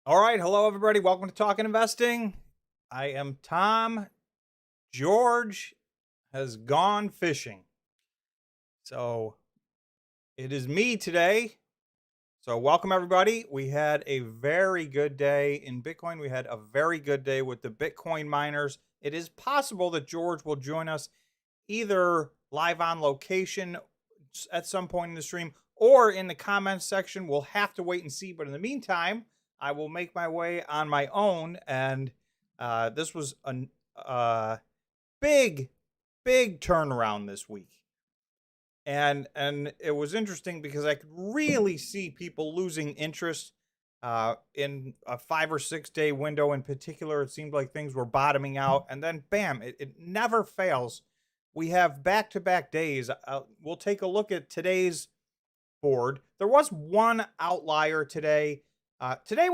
All right. Hello, everybody. Welcome to Talkin Investing. I am Tom. George has gone fishing. So it is me today. So welcome, everybody. We had a very good day in Bitcoin. We had a very good day with the Bitcoin miners. It is possible that George will join us either live on location at some point in the stream or in the comments section. We'll have to wait and see. But in the meantime, I will make my way on my own. And this was a big turnaround this week. And it was interesting because I could really see people losing interest in a 5 or 6 day window in particular. It seemed like things were bottoming out. And then, bam, it never fails. We have back-to-back days. We'll take a look at today's board. There was one outlier today. Today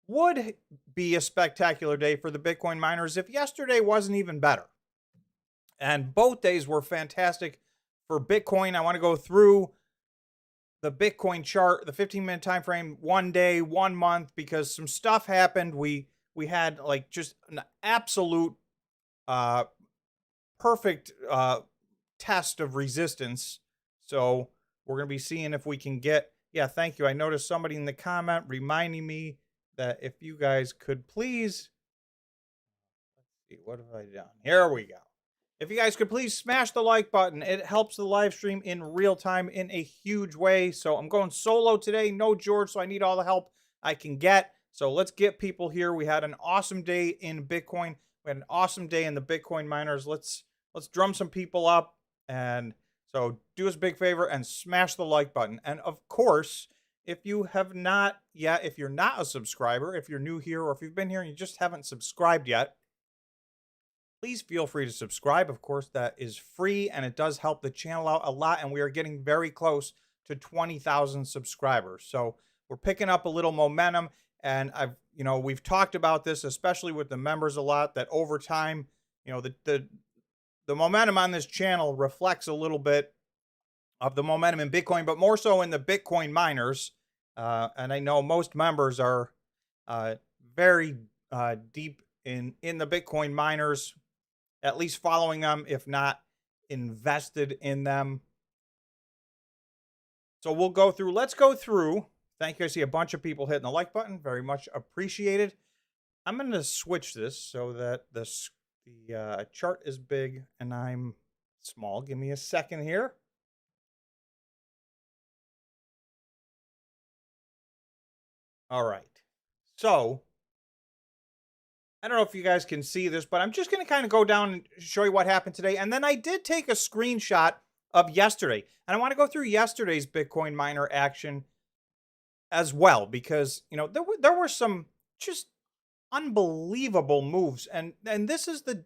would be a spectacular day for the Bitcoin miners if yesterday wasn't even better. And both days were fantastic for Bitcoin. I want to go through the Bitcoin chart, the 15-minute time frame, 1 day, 1 month, because some stuff happened. We had like just an absolute perfect test of resistance. So we're going to be seeing if we can get, yeah, thank you. I noticed somebody in the comment reminding me that if you guys could please, let's see, what have I done? Here we go. If you guys could please smash the like button, it helps the live stream in real time in a huge way. So I'm going solo today, no George, so I need all the help I can get. So let's get people here. We had an awesome day in Bitcoin. We had an awesome day in the Bitcoin miners. Let's drum some people up. And so do us a big favor and smash the like button. And of course, if you have not yet, if you're not a subscriber, if you're new here, or if you've been here and you just haven't subscribed yet, please feel free to subscribe. Of course, that is free and it does help the channel out a lot. And we are getting very close to 20,000 subscribers. So we're picking up a little momentum. And we've talked about this, especially with the members a lot, that over time, the momentum on this channel reflects a little bit of the momentum in Bitcoin, but more so in the Bitcoin miners. And I know most members are very deep in the Bitcoin miners, at least following them, if not invested in them. So we'll go through. Let's go through. Thank you. I see a bunch of people hitting the like button. Very much appreciated. I'm going to switch this so that the chart is big and I'm small. Give me a second here. All right. So I don't know if you guys can see this, but I'm just going to kind of go down and show you what happened today. And then I did take a screenshot of yesterday. And I want to go through yesterday's Bitcoin miner action as well, because, there were some just unbelievable moves. And this is the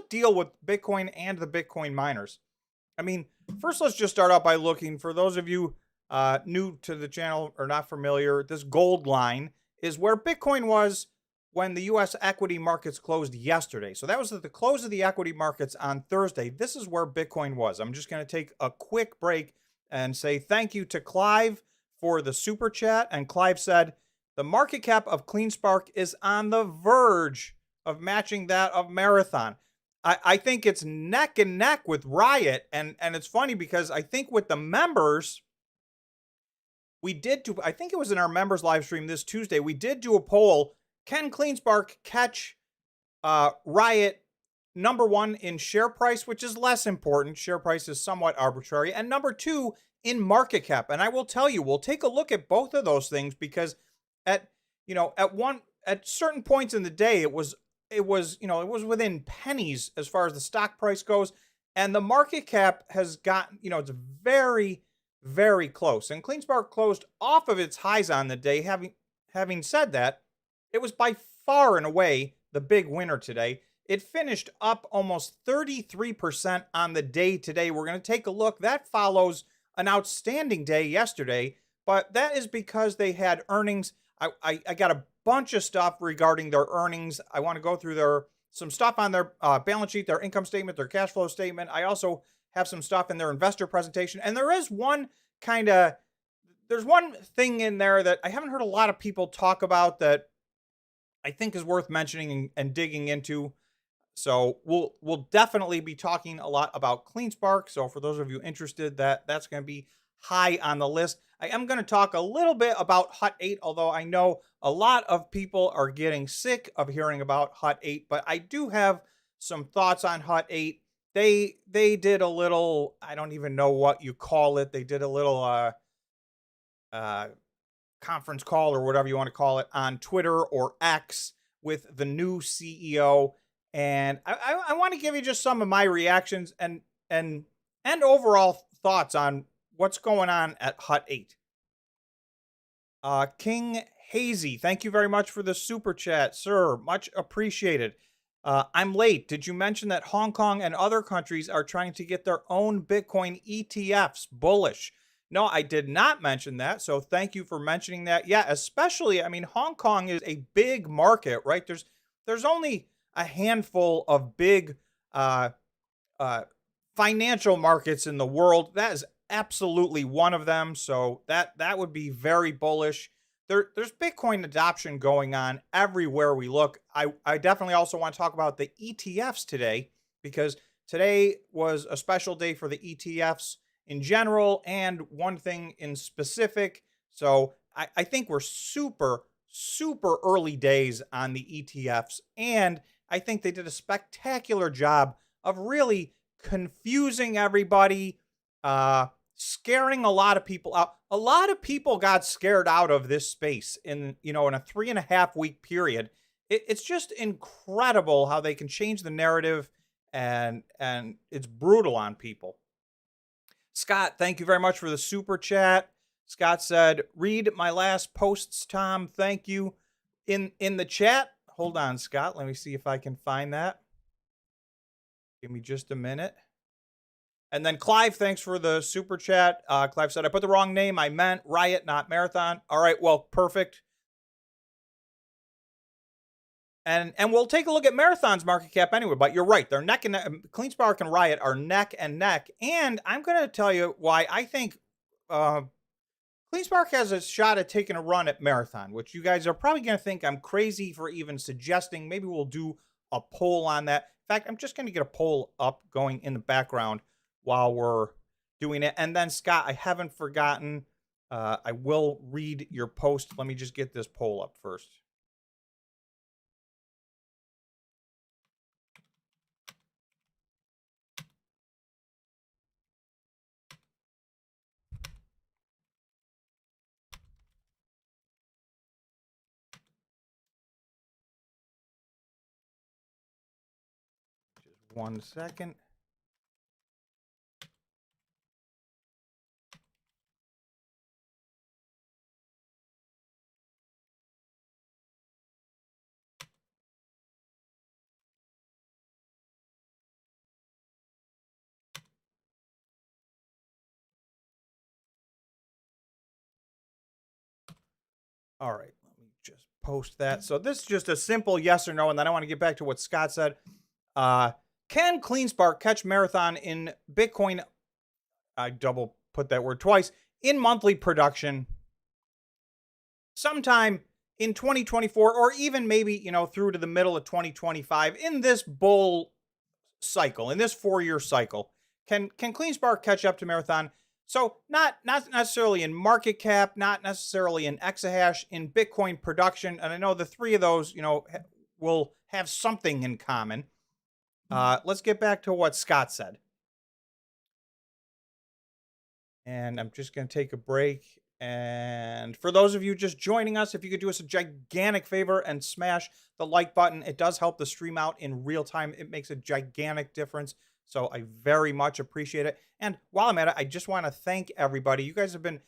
deal with Bitcoin and the Bitcoin miners. I mean, first, let's just start out by looking, for those of you new to the channel or not familiar, this gold line is where Bitcoin was when the U.S. equity markets closed yesterday. So that was at the close of the equity markets on Thursday. This is where Bitcoin was. I'm just going to take a quick break and say thank you to Clive for the super chat. And Clive said, the market cap of CleanSpark is on the verge of matching that of Marathon. I think it's neck and neck with Riot. And it's funny because I think with the members, we did do, I think it was in our members live stream this Tuesday, we did do a poll. Can CleanSpark catch Riot number one in share price, which is less important. Share price is somewhat arbitrary. And number two, in market cap. And I will tell you, we'll take a look at both of those things because at certain points in the day, it was within pennies as far as the stock price goes. And the market cap has gotten, it's very, very close. And CleanSpark closed off of its highs on the day. Having said that, it was by far and away the big winner today. It finished up almost 33% on the day today. We're going to take a look. That follows an outstanding day yesterday, but that is because they had earnings. I got a bunch of stuff regarding their earnings. I want to go through some stuff on their balance sheet, their income statement, their cash flow statement. I also have some stuff in their investor presentation. And there is one kind of there's one thing in there that I haven't heard a lot of people talk about that I think is worth mentioning and digging into. So we'll definitely be talking a lot about CleanSpark. So for those of you interested, that's going to be high on the list. I am going to talk a little bit about Hut 8, although I know a lot of people are getting sick of hearing about Hut 8, but I do have some thoughts on Hut 8. They did a little, I don't even know what you call it. They did a little uh conference call or whatever you want to call it on Twitter or X with the new CEO. And I want to give you just some of my reactions and overall thoughts on what's going on at Hut 8. King Hazy, thank you very much for the super chat, sir. Much appreciated. I'm late. Did you mention that Hong Kong and other countries are trying to get their own Bitcoin ETFs? Bullish. No, I did not mention that. So thank you for mentioning that. Yeah, especially, I mean, Hong Kong is a big market, right? There's only a handful of big uh, uh, financial markets in the world. That is absolutely one of them. So that would be very bullish. There's Bitcoin adoption going on everywhere we look. I definitely also want to talk about the ETFs today, because today was a special day for the ETFs in general and one thing in specific. So I think we're super, super early days on the ETFs. And I think they did a spectacular job of really confusing everybody, scaring a lot of people out. A lot of people got scared out of this space in a 3.5 week period. It's just incredible how they can change the narrative, and it's brutal on people. Scott, thank you very much for the super chat. Scott said, read my last posts, Tom. Thank you. In the chat. Hold on, Scott. Let me see if I can find that. Give me just a minute. And then Clive, thanks for the super chat. Clive said, I put the wrong name. I meant Riot, not Marathon. All right, well, perfect. And we'll take a look at Marathon's market cap anyway, but you're right. They're neck and neck. CleanSpark and Riot are neck and neck. And I'm going to tell you why I think CleanSpark has a shot at taking a run at Marathon, which you guys are probably going to think I'm crazy for even suggesting. Maybe we'll do a poll on that. In fact, I'm just going to get a poll up going in the background while we're doing it. And then, Scott, I haven't forgotten. I will read your post. Let me just get this poll up first. Just 1 second. All right, let me just post that. So this is just a simple yes or no, and then I want to get back to what Scott said. Can CleanSpark catch Marathon in Bitcoin? I double put that word twice. In monthly production sometime in 2024, or even maybe, through to the middle of 2025 in this bull cycle, in this 4-year cycle. Can CleanSpark catch up to Marathon? So not necessarily in market cap, not necessarily in exahash, in Bitcoin production. And I know the three of those, will have something in common. Let's get back to what Scott said. And I'm just going to take a break. And for those of you just joining us, if you could do us a gigantic favor and smash the like button, it does help the stream out in real time. It makes a gigantic difference. So I very much appreciate it. And while I'm at it, I just want to thank everybody. You guys have been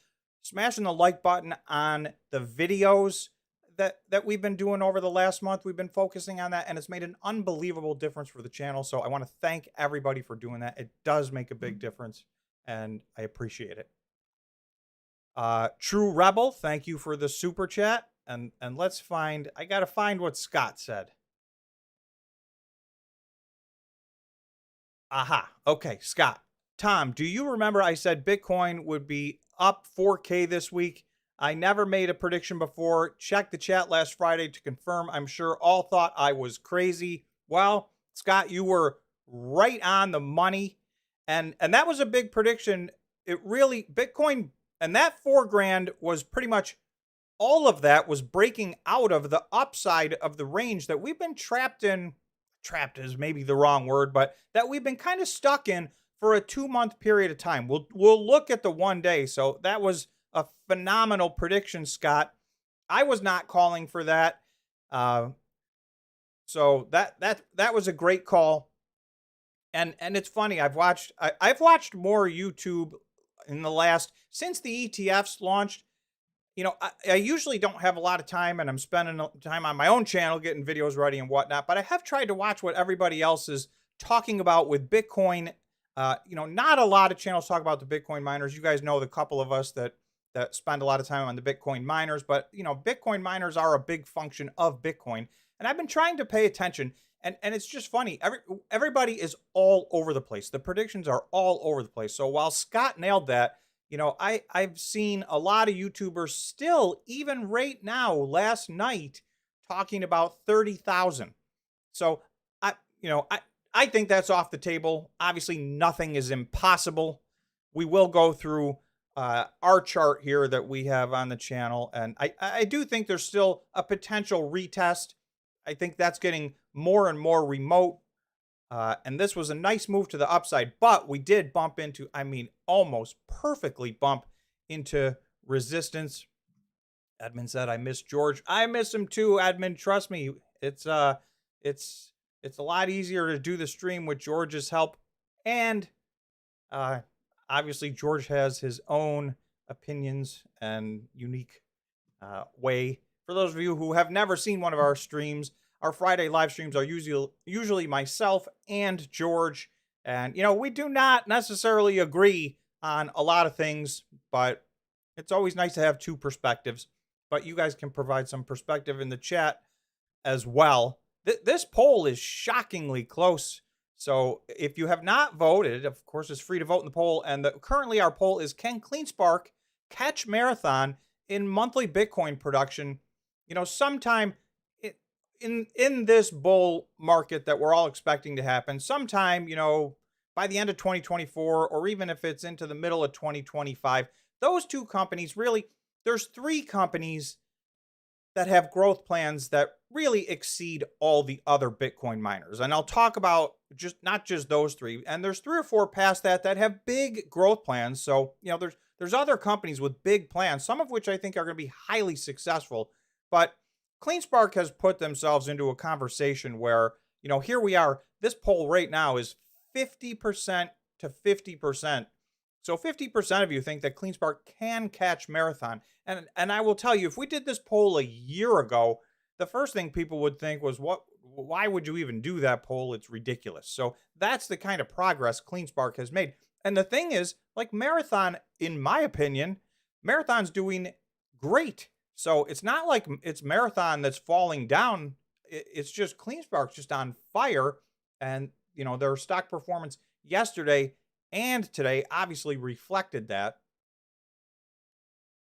smashing the like button on the videos that we've been doing over the last month. We've been focusing on that, and it's made an unbelievable difference for the channel. So I want to thank everybody for doing that. It does make a big difference, and I appreciate it. True Rebel, thank you for the super chat. And let's find, I got to find what Scott said. Aha. Okay, Scott. Tom, do you remember I said Bitcoin would be up 4K this week. I never made a prediction before. Check the chat last Friday to confirm. I'm sure all thought I was crazy. Well, Scott, you were right on the money. And that was a big prediction. It really, Bitcoin, and that 4 grand was pretty much all of that was breaking out of the upside of the range that we've been trapped in. Trapped is maybe the wrong word, but that we've been kind of stuck in for a 2-month period of time. We'll look at the 1 day. So that was a phenomenal prediction, Scott. I was not calling for that. So that was a great call. And it's funny, I've watched more YouTube in the last, since the ETFs launched. You know, I usually don't have a lot of time, and I'm spending time on my own channel getting videos ready and whatnot, but I have tried to watch what everybody else is talking about with Bitcoin. You know, not a lot of channels talk about the Bitcoin miners. You guys know the couple of us that spend a lot of time on the Bitcoin miners, but you know, Bitcoin miners are a big function of Bitcoin, and I've been trying to pay attention. And it's just funny. Everybody is all over the place. The predictions are all over the place. So while Scott nailed that, you know, I've seen a lot of YouTubers still, even right now, last night, talking about 30,000. So I think that's off the table. Obviously, nothing is impossible. We will go through our chart here that we have on the channel, and I do think there's still a potential retest. I think that's getting more and more remote. And this was a nice move to the upside, but we did bump into, I mean, almost perfectly bump into resistance. Edmund said, I miss George. I miss him too, Edmund. Trust me. It's a lot easier to do the stream with George's help. And obviously George has his own opinions and unique way. For those of you who have never seen one of our streams, our Friday live streams are usually myself and George. And, you know, we do not necessarily agree on a lot of things, but it's always nice to have two perspectives. But you guys can provide some perspective in the chat as well. This poll is shockingly close. So if you have not voted, of course, it's free to vote in the poll. And currently our poll is, can Cleanspark catch Marathon in monthly Bitcoin production, you know, sometime in this bull market that we're all expecting to happen, sometime, you know, by the end of 2024, or even if it's into the middle of 2025. Those two companies, really, there's 3 companies that have growth plans that really exceed all the other Bitcoin miners. And I'll talk about not just those 3. And there's 3 or 4 past that have big growth plans. So, you know, there's other companies with big plans, some of which I think are going to be highly successful. But Cleanspark has put themselves into a conversation where, you know, here we are. This poll right now is 50% to 50%. So 50% of you think that Cleanspark can catch Marathon. And I will tell you, if we did this poll a year ago, the first thing people would think was, why would you even do that poll? It's ridiculous. So that's the kind of progress Cleanspark has made. And the thing is, like Marathon, in my opinion, Marathon's doing great. So it's not like it's Marathon that's falling down. It's just Cleanspark's just on fire. And, you know, their stock performance yesterday and today obviously reflected that.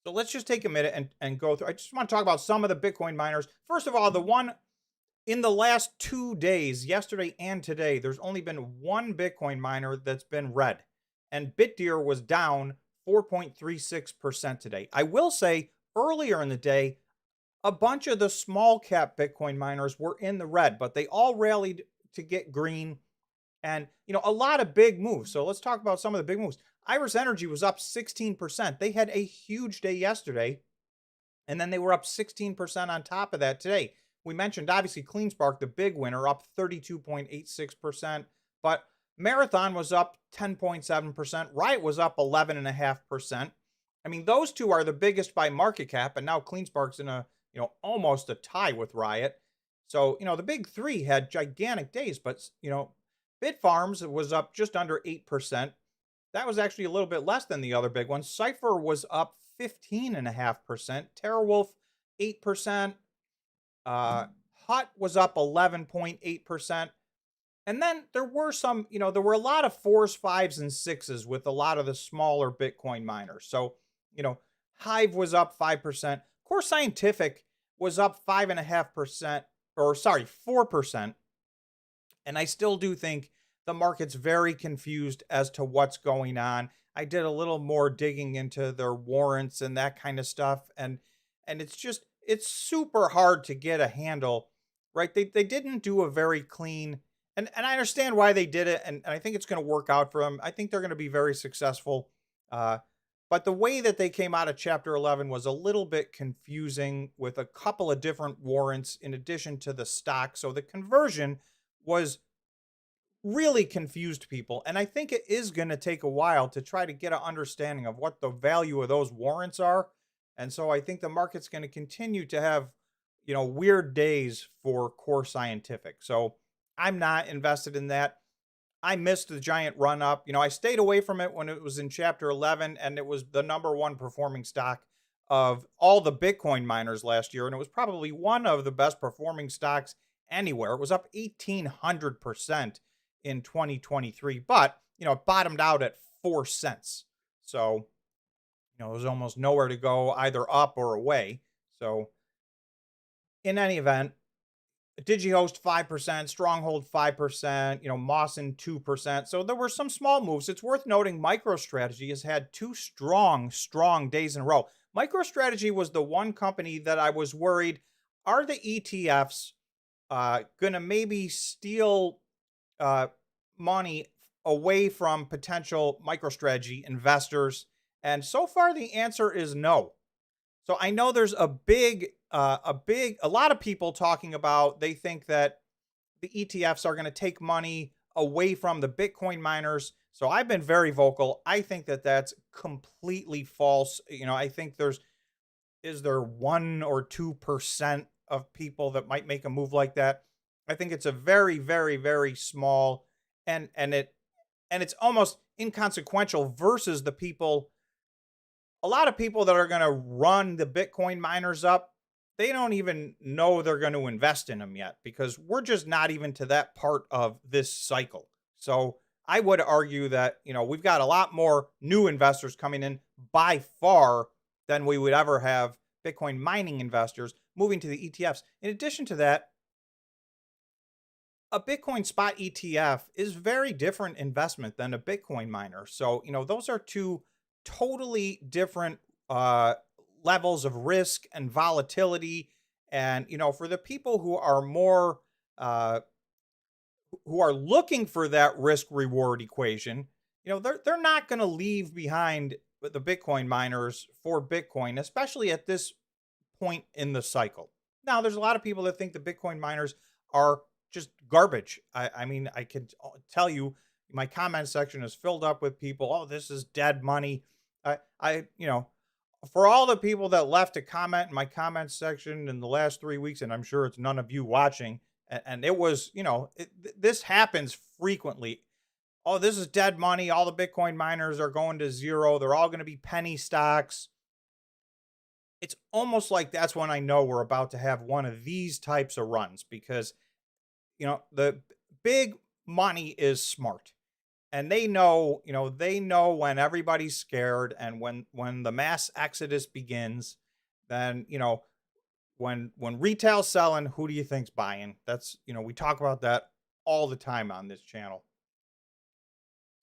So let's just take a minute and go through. I just want to talk about some of the Bitcoin miners. First of all, the one in the last 2 days, yesterday and today, there's only been one Bitcoin miner that's been red. And BitDeer was down 4.36% today. I will say, earlier in the day, a bunch of the small cap Bitcoin miners were in the red, but they all rallied to get green. And, you know, a lot of big moves. So let's talk about some of the big moves. Iris Energy was up 16%. They had a huge day yesterday, and then they were up 16% on top of that today. We mentioned, obviously, Cleanspark, the big winner, up 32.86%. But Marathon was up 10.7%. Riot was up 11.5%. I mean, those two are the biggest by market cap, and now Cleanspark's in a, you know, almost a tie with Riot. So, you know, the big 3 had gigantic days, but, you know, Bitfarms was up just under 8%. That was actually a little bit less than the other big ones. Cypher was up 15.5%. TerraWolf, 8%. Hut was up 11.8%. And then there were some, you know, there were a lot of 4s, 5s, and 6s with a lot of the smaller Bitcoin miners. So, You know, Hive was up 5%. Core Scientific was up 5.5%, or sorry, 4%. And I still do think the market's very confused as to what's going on. I did a little more digging into their warrants and that kind of stuff. And it's super hard to get a handle, right? They didn't do a very clean, and I understand why they did it, and I think it's going to work out for them. I think they're going to be very successful. Uh, but the way that they came out of Chapter 11 was a little bit confusing with a couple of different warrants in addition to the stock. So the conversion was really confused people. And I think it is going to take a while to try to get an understanding of what the value of those warrants are. And so I think the market's going to continue to have, weird days for Core Scientific. So I'm not invested in that. I missed the giant run up. I stayed away from it when it was in Chapter 11, and it was the number one performing stock of all the Bitcoin miners last year. And it was probably one of the best performing stocks anywhere. It was up 1,800% in 2023, but, it bottomed out at 4 cents. So, there was almost nowhere to go either up or away. So, in any event, DigiHost 5%, Stronghold 5%, Mawson 2%. So there were some small moves. It's worth noting MicroStrategy has had two strong days in a row. MicroStrategy was the one company that I was worried, are the ETFs going to maybe steal money away from potential MicroStrategy investors? And so far the answer is no. So I know there's a lot of people talking about, they think that the ETFs are going to take money away from the Bitcoin miners. So I've been very vocal. I think that that's completely false. I think is there 1 or 2% of people that might make a move like that? I think it's a very, very, very small, and it's almost inconsequential versus the people. A lot of people that are going to run the Bitcoin miners up, they don't even know they're going to invest in them yet, because we're just not even to that part of this cycle. So I would argue that, we've got a lot more new investors coming in by far than we would ever have Bitcoin mining investors moving to the ETFs. In addition to that, a Bitcoin spot ETF is very different investment than a Bitcoin miner. So, those are two totally different levels of risk and volatility. And, for the people who are more, who are looking for that risk reward equation, they're not going to leave behind the Bitcoin miners for Bitcoin, especially at this point in the cycle. Now, there's a lot of people that think the Bitcoin miners are just garbage. I mean, I can tell you, my comment section is filled up with people, oh, this is dead money. For all the people that left a comment in my comment section in the last 3 weeks, and I'm sure it's none of you watching, and it was, this happens frequently. Oh, this is dead money. All the Bitcoin miners are going to zero. They're all going to be penny stocks. It's almost like that's when I know we're about to have one of these types of runs, because, the big money is smart. And they know when everybody's scared, and when the mass exodus begins, then, when retail's selling, who do you think's buying? That's, we talk about that all the time on this channel.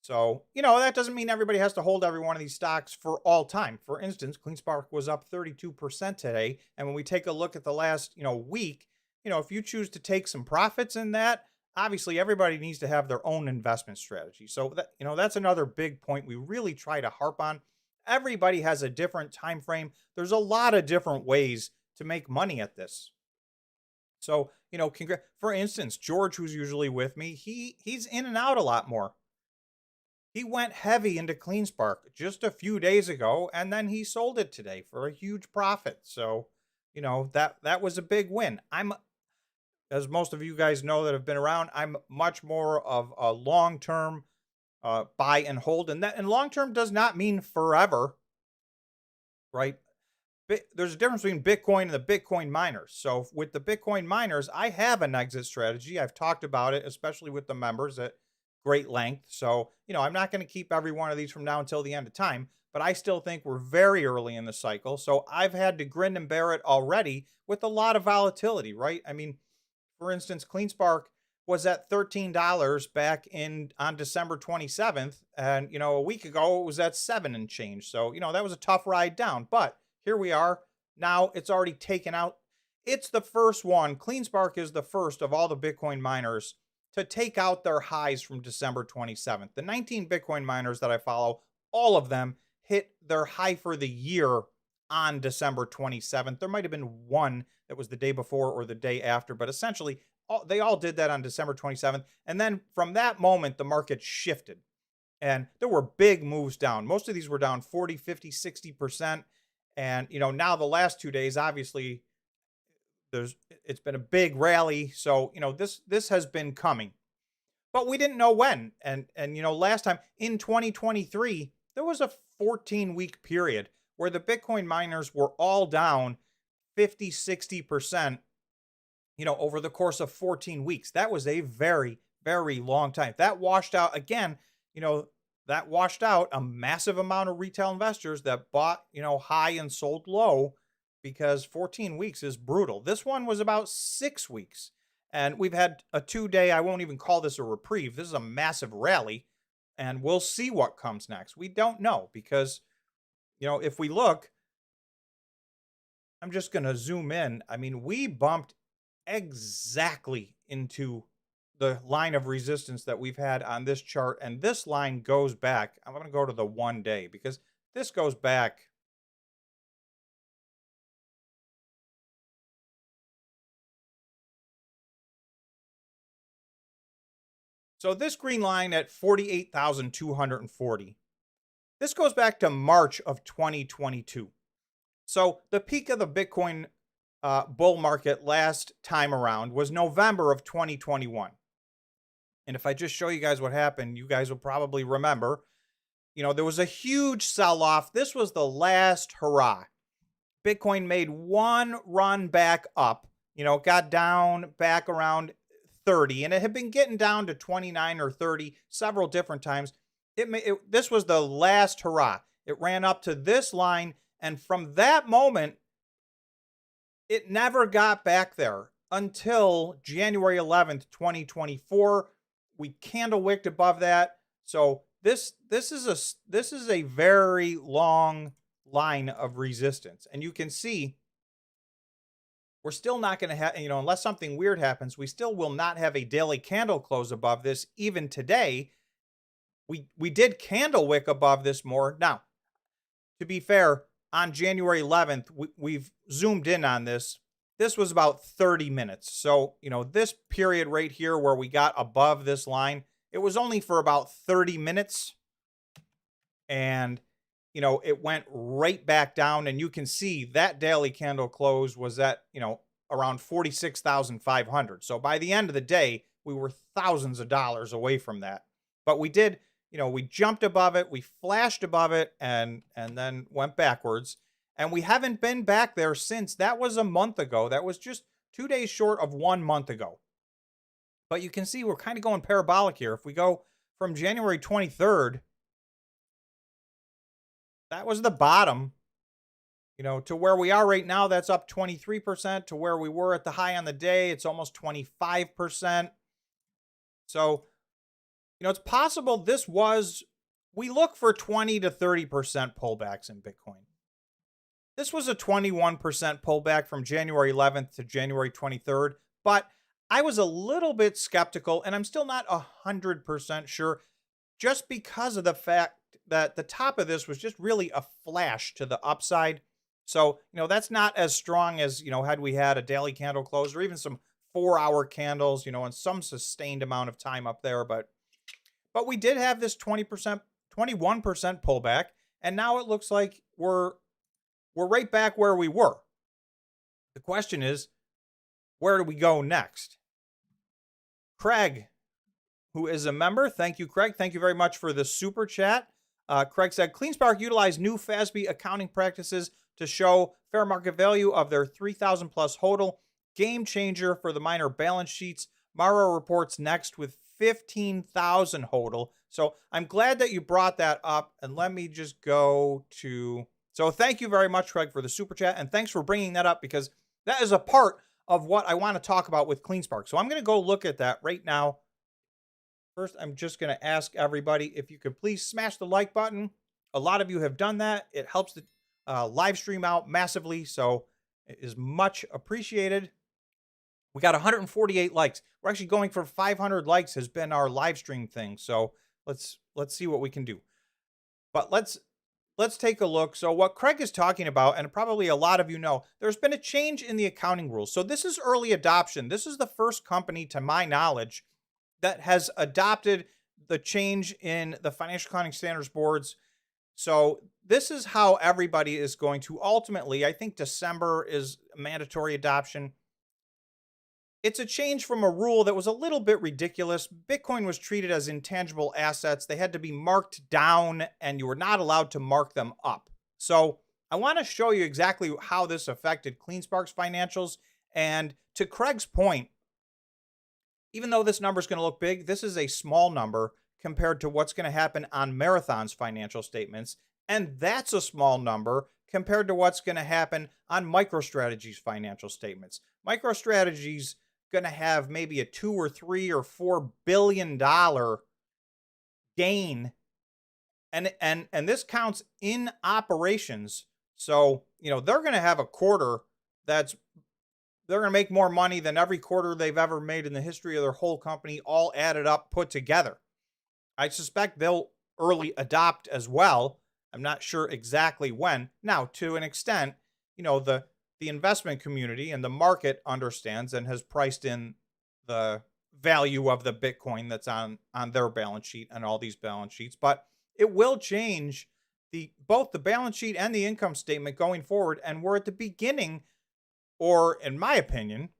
So, that doesn't mean everybody has to hold every one of these stocks for all time. For instance, Cleanspark was up 32% today. And when we take a look at the last, week, if you choose to take some profits in that, obviously everybody needs to have their own investment strategy. So that, that's another big point we really try to harp on. Everybody has a different time frame. There's a lot of different ways to make money at this. So, for instance, George, who's usually with me, he's in and out a lot more. He went heavy into Cleanspark just a few days ago, and then he sold it today for a huge profit. So, that was a big win. As most of you guys know that have been around, I'm much more of a long-term buy and hold. And long-term does not mean forever, right? There's a difference between Bitcoin and the Bitcoin miners. So with the Bitcoin miners, I have an exit strategy. I've talked about it, especially with the members, at great length. So, I'm not going to keep every one of these from now until the end of time. but I still think we're very early in the cycle. So I've had to grin and bear it already with a lot of volatility, right? I mean, for instance, CleanSpark was at $13 back on December 27th. And, a week ago it was at 7 and change. So, that was a tough ride down. But here we are. Now it's already taken out. It's the first one. CleanSpark is the first of all the Bitcoin miners to take out their highs from December 27th. The 19 Bitcoin miners that I follow, all of them hit their high for the year on December 27th. There might have been one that was the day before or the day after, but essentially they all did that on December 27th. And then from that moment, the market shifted and there were big moves down. Most of these were down 40, 50, 60%. And, now the last 2 days, obviously, it's been a big rally. So, this has been coming, but we didn't know when. And last time in 2023, there was a 14-week period where the Bitcoin miners were all down 50, 60%, over the course of 14 weeks. That was a very, very long time. That washed out again, that washed out a massive amount of retail investors that bought, high and sold low, because 14 weeks is brutal. This one was about 6 weeks. And we've had a 2-day, I won't even call this a reprieve. This is a massive rally. And we'll see what comes next. We don't know because, if we look, I'm just going to zoom in. I mean, we bumped exactly into the line of resistance that we've had on this chart. And this line goes back. I'm going to go to the 1 day because this goes back. So this green line at 48,240, this goes back to March of 2022. So the peak of the Bitcoin bull market last time around was November of 2021. And if I just show you guys what happened, you guys will probably remember, there was a huge sell-off. This was the last hurrah. Bitcoin made one run back up, got down back around 30, and it had been getting down to 29 or 30 several different times. This was the last hurrah. It ran up to this line, and from that moment, it never got back there until January 11th, 2024. We candle wicked above that. So this is a very long line of resistance, and you can see we're still not going to have, unless something weird happens, we still will not have a daily candle close above this even today. We did candle wick above this more. Now, to be fair, on January 11th, we've zoomed in on this. This was about 30 minutes. So, this period right here where we got above this line, it was only for about 30 minutes. And it went right back down, and you can see that daily candle close was at, around 46,500. So by the end of the day, we were thousands of dollars away from that. But we did, we jumped above it, we flashed above it, and then went backwards. And we haven't been back there since. That was a month ago. That was just 2 days short of 1 month ago. But you can see we're kind of going parabolic here. If we go from January 23rd, that was the bottom, to where we are right now. That's up 23%. To where we were at the high on the day, it's almost 25%. So, it's possible we look for 20 to 30% pullbacks in Bitcoin. This was a 21% pullback from January 11th to January 23rd, but I was a little bit skeptical, and I'm still not 100% sure, just because of the fact that the top of this was just really a flash to the upside. So, that's not as strong as, had we had a daily candle close or even some 4-hour candles, and some sustained amount of time up there. But we did have this 21% pullback, and now it looks like we're right back where we were. The question is, where do we go next? Craig, who is a member, thank you, Craig. Thank you very much for the super chat. Craig said, CleanSpark utilized new FASB accounting practices to show fair market value of their 3,000 plus HODL. Game changer for the miner balance sheets. Mara reports next with 15,000 hodl. So I'm glad that you brought that up. And let me just go to, so thank you very much, Craig, for the super chat. And thanks for bringing that up, because that is a part of what I want to talk about with CleanSpark. So I'm going to go look at that right now. First, I'm just going to ask everybody if you could please smash the like button. A lot of you have done that. It helps the live stream out massively, so it is much appreciated. We got 148 likes. We're actually going for 500 likes has been our live stream thing. So let's see what we can do. But let's take a look. So what Craig is talking about, and probably a lot of you know, there's been a change in the accounting rules. So this is early adoption. This is the first company, to my knowledge, that has adopted the change in the Financial Accounting Standards Boards. So this is how everybody is going to ultimately, I think December is mandatory adoption. It's a change from a rule that was a little bit ridiculous. Bitcoin was treated as intangible assets. They had to be marked down, and you were not allowed to mark them up. So I want to show you exactly how this affected CleanSpark's financials. And to Craig's point, even though this number is going to look big, this is a small number compared to what's going to happen on Marathon's financial statements. And that's a small number compared to what's going to happen on MicroStrategy's financial statements. MicroStrategy's going to have maybe a $2 or $3 or $4 billion gain. And this counts in operations. So, you know, they're going to have a quarter that's, they're going to make more money than every quarter they've ever made in the history of their whole company, all added up, put together. I suspect they'll early adopt as well. I'm not sure exactly when. Now, to an extent, you know, the investment community and the market understands and has priced in the value of the Bitcoin that's on their balance sheet and all these balance sheets. But it will change both the balance sheet and the income statement going forward. And we're at the beginning, or in my opinion,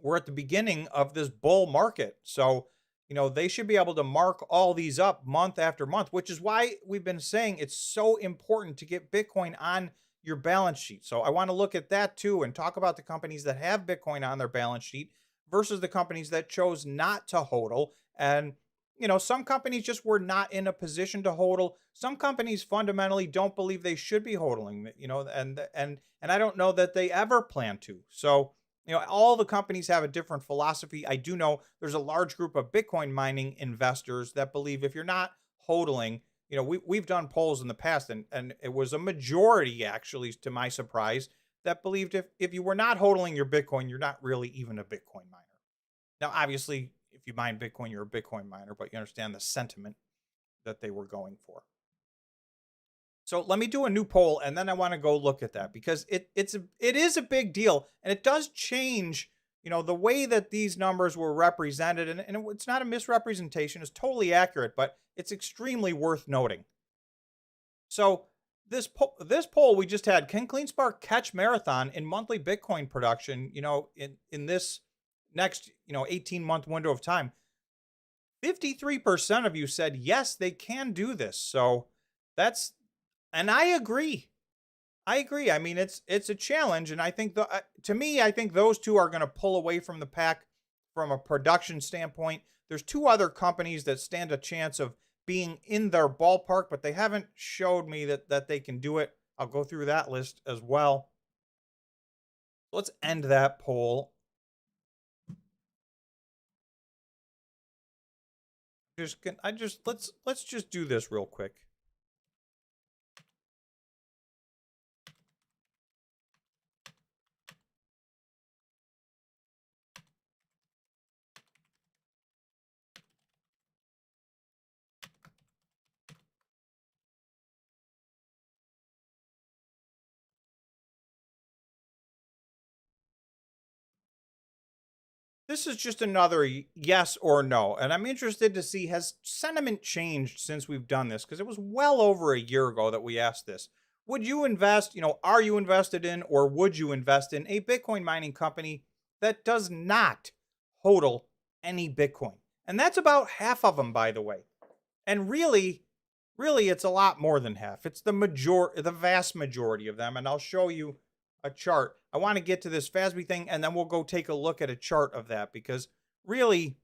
we're at the beginning of this bull market. So, you know, they should be able to mark all these up month after month, which is why we've been saying it's so important to get Bitcoin on your balance sheet. So I want to look at that too and talk about the companies that have Bitcoin on their balance sheet versus the companies that chose not to hodl. And, you know, some companies just were not in a position to hodl. Some companies fundamentally don't believe they should be hodling, you know, and I don't know that they ever plan to. So, you know, all the companies have a different philosophy. I do know there's a large group of Bitcoin mining investors that believe if you're not hodling, you know, we've done polls in the past, and it was a majority, actually, to my surprise, that believed if you were not hodling your Bitcoin, you're not really even a Bitcoin miner. Now, obviously, if you mine Bitcoin, you're a Bitcoin miner, but you understand the sentiment that they were going for. So let me do a new poll, and then I want to go look at that, because it is a big deal, and it does change, you know, the way that these numbers were represented, and it's not a misrepresentation. It's totally accurate, but it's extremely worth noting. So this poll we just had, can CleanSpark catch Marathon in monthly Bitcoin production, you know, in this next, you know, 18-month window of time? 53% of you said yes, they can do this. So that's, and I agree. I mean, it's a challenge, and I think to me, I think those two are going to pull away from the pack from a production standpoint. There's two other companies that stand a chance of being in their ballpark, but they haven't showed me that they can do it. I'll go through that list as well. Let's end that poll. Let's just do this real quick. This is just another yes or no. And I'm interested to see, has sentiment changed since we've done this? Because it was well over a year ago that we asked this. Would you invest, you know, are you invested in, or would you invest in a Bitcoin mining company that does not hodl any Bitcoin? And that's about half of them, by the way. And really, it's a lot more than half. It's the vast majority of them. And I'll show you a chart. I want to get to this FASB thing, and then we'll go take a look at a chart of that, because really,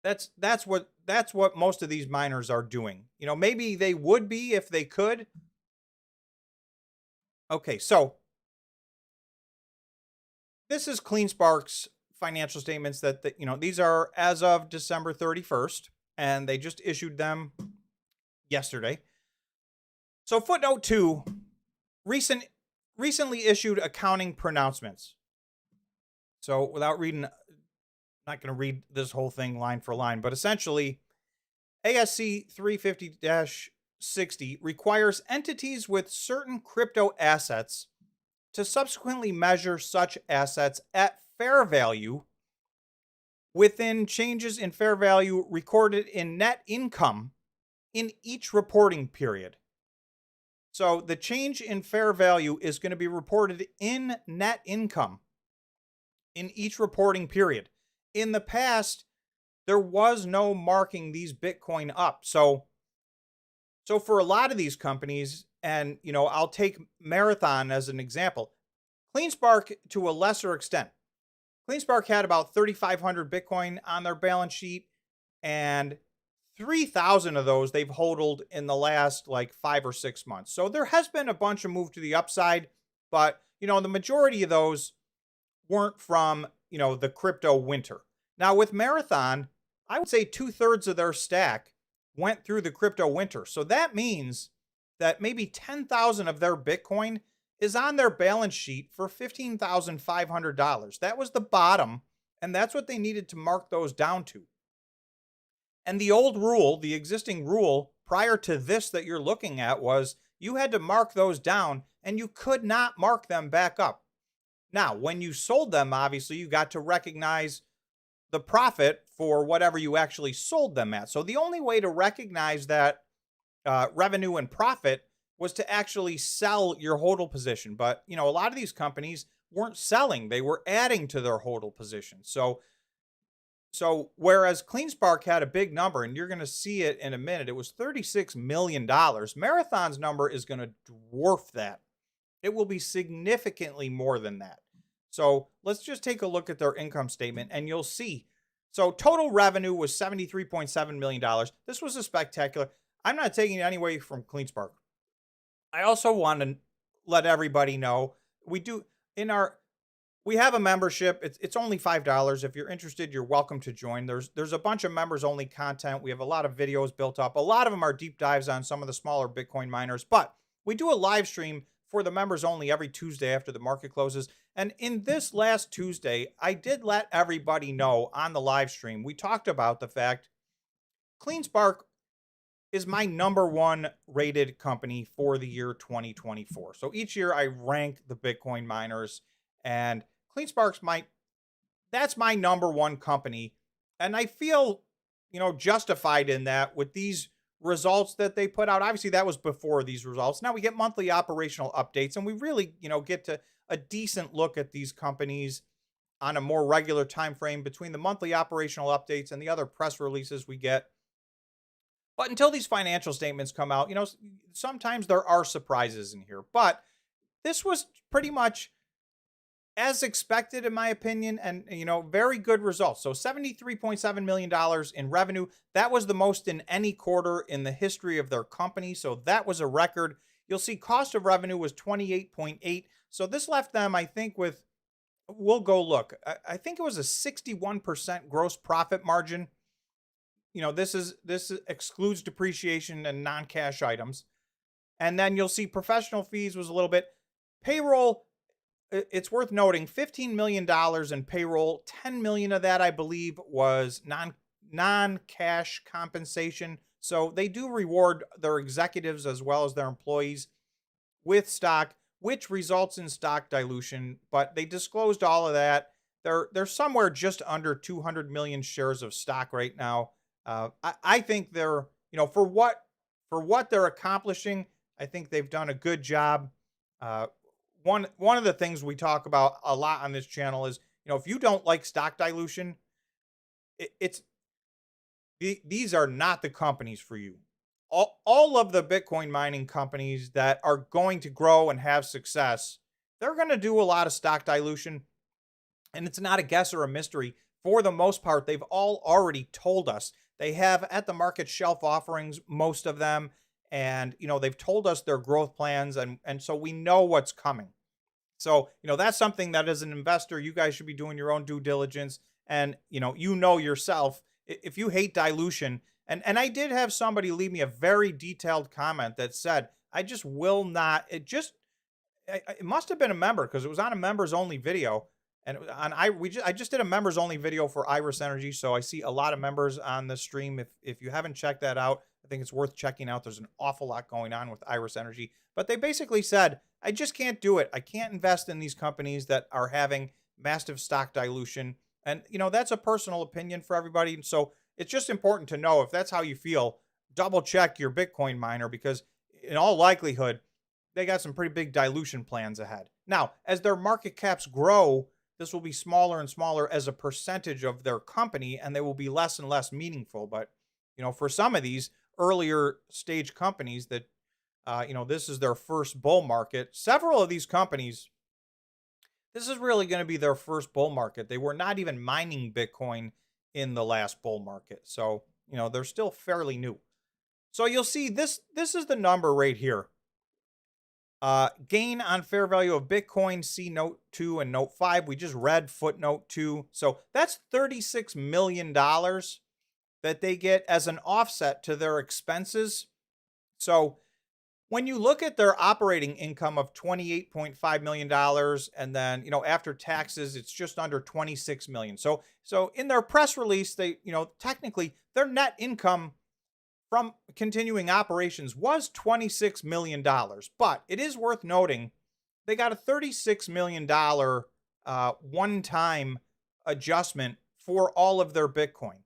That's what most of these miners are doing. You know, maybe they would be if they could. Okay, so this is CleanSpark's financial statements that you know, these are as of December 31st, and they just issued them yesterday. So footnote 2, recently issued accounting pronouncements. So without reading, not going to read this whole thing line for line, but essentially ASC 350-60 requires entities with certain crypto assets to subsequently measure such assets at fair value within changes in fair value recorded in net income in each reporting period. So the change in fair value is going to be reported in net income in each reporting period. In the past, there was no marking these Bitcoin up. So for a lot of these companies, and you know, I'll take Marathon as an example. CleanSpark to a lesser extent. CleanSpark had about 3,500 Bitcoin on their balance sheet, and 3,000 of those they've hodled in the last like 5 or 6 months. So there has been a bunch of move to the upside, but you know, the majority of those weren't from, you know, the crypto winter. Now with Marathon, I would say 2/3 of their stack went through the crypto winter. So that means that maybe 10,000 of their Bitcoin is on their balance sheet for $15,500. That was the bottom, and that's what they needed to mark those down to. And the old rule, the existing rule prior to this that you're looking at, was you had to mark those down and you could not mark them back up. Now, when you sold them, obviously, you got to recognize the profit for whatever you actually sold them at. So the only way to recognize that revenue and profit was to actually sell your hodl position. But, you know, a lot of these companies weren't selling. They were adding to their hodl position. So whereas CleanSpark had a big number, and you're going to see it in a minute, it was $36 million. Marathon's number is going to dwarf that. It will be significantly more than that. So let's just take a look at their income statement, and you'll see. So total revenue was $73.7 million. This was a spectacular. I'm not taking it any way from CleanSpark. I also want to let everybody know we have a membership. It's only $5. If you're interested, you're welcome to join. There's a bunch of members only content. We have a lot of videos built up. A lot of them are deep dives on some of the smaller Bitcoin miners, but we do a live stream for the members only every Tuesday after the market closes. And in this last Tuesday, I did let everybody know on the live stream, we talked about the fact CleanSpark is my #1 rated company for the year 2024. So each year I rank the Bitcoin miners, and CleanSpark's that's my #1 company. And I feel, you know, justified in that with these results that they put out. Obviously, that was before these results. Now we get monthly operational updates, and we really, you know, get to a decent look at these companies on a more regular time frame between the monthly operational updates and the other press releases we get. But until these financial statements come out, you know, sometimes there are surprises in here. But this was pretty much as expected, in my opinion, and, you know, very good results. So $73.7 million in revenue. That was the most in any quarter in the history of their company. So that was a record. You'll see cost of revenue was 28.8. So this left them, I think, with, we'll go look. I think it was a 61% gross profit margin. You know, this excludes depreciation and non-cash items. And then you'll see professional fees was a little bit. Payroll, it's worth noting, $15 million in payroll. 10 million of that, I believe, was non-cash compensation. So they do reward their executives as well as their employees with stock, which results in stock dilution. But they disclosed all of that. They're somewhere just under 200 million shares of stock right now. I think they're, you know, for what they're accomplishing, I think they've done a good job. One of the things we talk about a lot on this channel is, you know, if you don't like stock dilution, these are not the companies for you. All of the Bitcoin mining companies that are going to grow and have success, they're going to do a lot of stock dilution. And it's not a guess or a mystery. for the most part, they've all already told us. They have at the market shelf offerings, most of them, and they've told us their growth plans, and so we know what's coming. So, that's something that as an investor, you guys should be doing your own due diligence. And, yourself, if you hate dilution, and I did have somebody leave me a very detailed comment that said, I just will not, it must have been a member because it was on a members only video. And I just did a members only video for Iris Energy. So I see a lot of members on the stream. If you haven't checked that out, I think it's worth checking out. There's an awful lot going on with Iris Energy, but they basically said, I just can't do it. I can't invest in these companies that are having massive stock dilution. And, that's a personal opinion for everybody. So it's just important to know if that's how you feel, double check your Bitcoin miner, because in all likelihood, they got some pretty big dilution plans ahead. Now, as their market caps grow, this will be smaller and smaller as a percentage of their company, and they will be less and less meaningful. But, for some of these earlier stage companies that, this is their first bull market, several of these companies, this is really going to be their first bull market. They were not even mining Bitcoin in the last bull market. So, they're still fairly new. So you'll see this is the number right here. Gain on fair value of Bitcoin, see note 2 and note 5. We just read footnote 2. So that's $36 million that they get as an offset to their expenses. So when you look at their operating income of $28.5 million, and then, after taxes, it's just under $26 million. So in their press release, they, technically their net income from continuing operations was $26 million. But it is worth noting they got a $36 million one-time adjustment for all of their Bitcoin.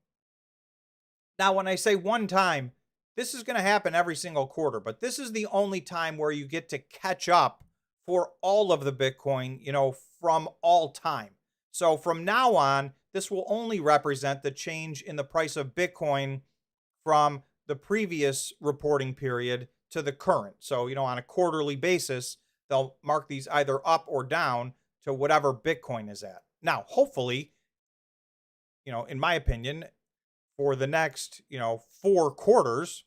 Now, when I say one time, this is going to happen every single quarter, but this is the only time where you get to catch up for all of the Bitcoin, from all time. So from now on, this will only represent the change in the price of Bitcoin from the previous reporting period to the current. So, on a quarterly basis, they'll mark these either up or down to whatever Bitcoin is at. Now, hopefully, in my opinion, for the next, 4 quarters,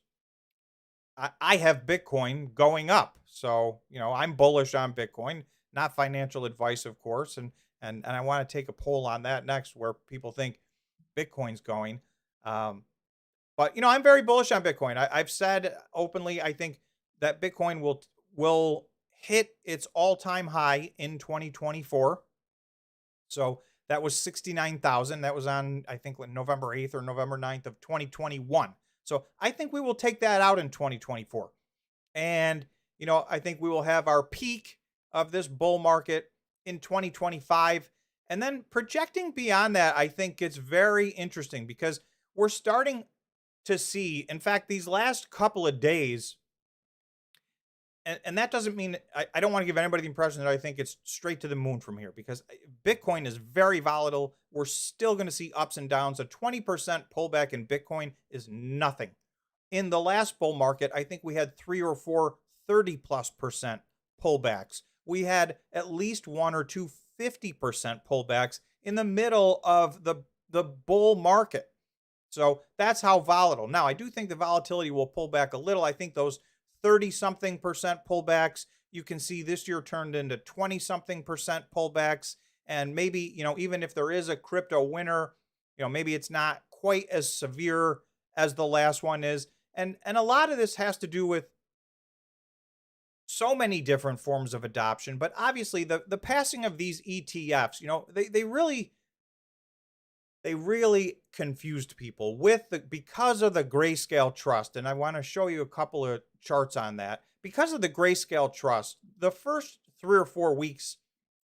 I have Bitcoin going up. So, I'm bullish on Bitcoin, not financial advice, of course. And I want to take a poll on that next, where people think Bitcoin's going. But, I'm very bullish on Bitcoin. I've said openly, I think that Bitcoin will hit its all-time high in 2024. So that was 69,000. That was on, I think, November 8th or November 9th of 2021. So I think we will take that out in 2024. And, I think we will have our peak of this bull market in 2025. And then projecting beyond that, I think it's very interesting because we're starting to see, in fact, these last couple of days, and that doesn't mean, I don't want to give anybody the impression that I think it's straight to the moon from here, because Bitcoin is very volatile. We're still going to see ups and downs. A 20% pullback in Bitcoin is nothing. In the last bull market, I think we had 3 or 4 30+% pullbacks. We had at least 1 or 2 50% pullbacks in the middle of the bull market. So that's how volatile. Now, I do think the volatility will pull back a little. I think those 30-something% pullbacks, you can see this year turned into 20-something% pullbacks. And maybe, even if there is a crypto winter, maybe it's not quite as severe as the last one is. And a lot of this has to do with so many different forms of adoption. But obviously, the passing of these ETFs, they really confused people because of the Grayscale trust. And I want to show you a couple of charts on that. Because of the Grayscale trust, the first 3 or 4 weeks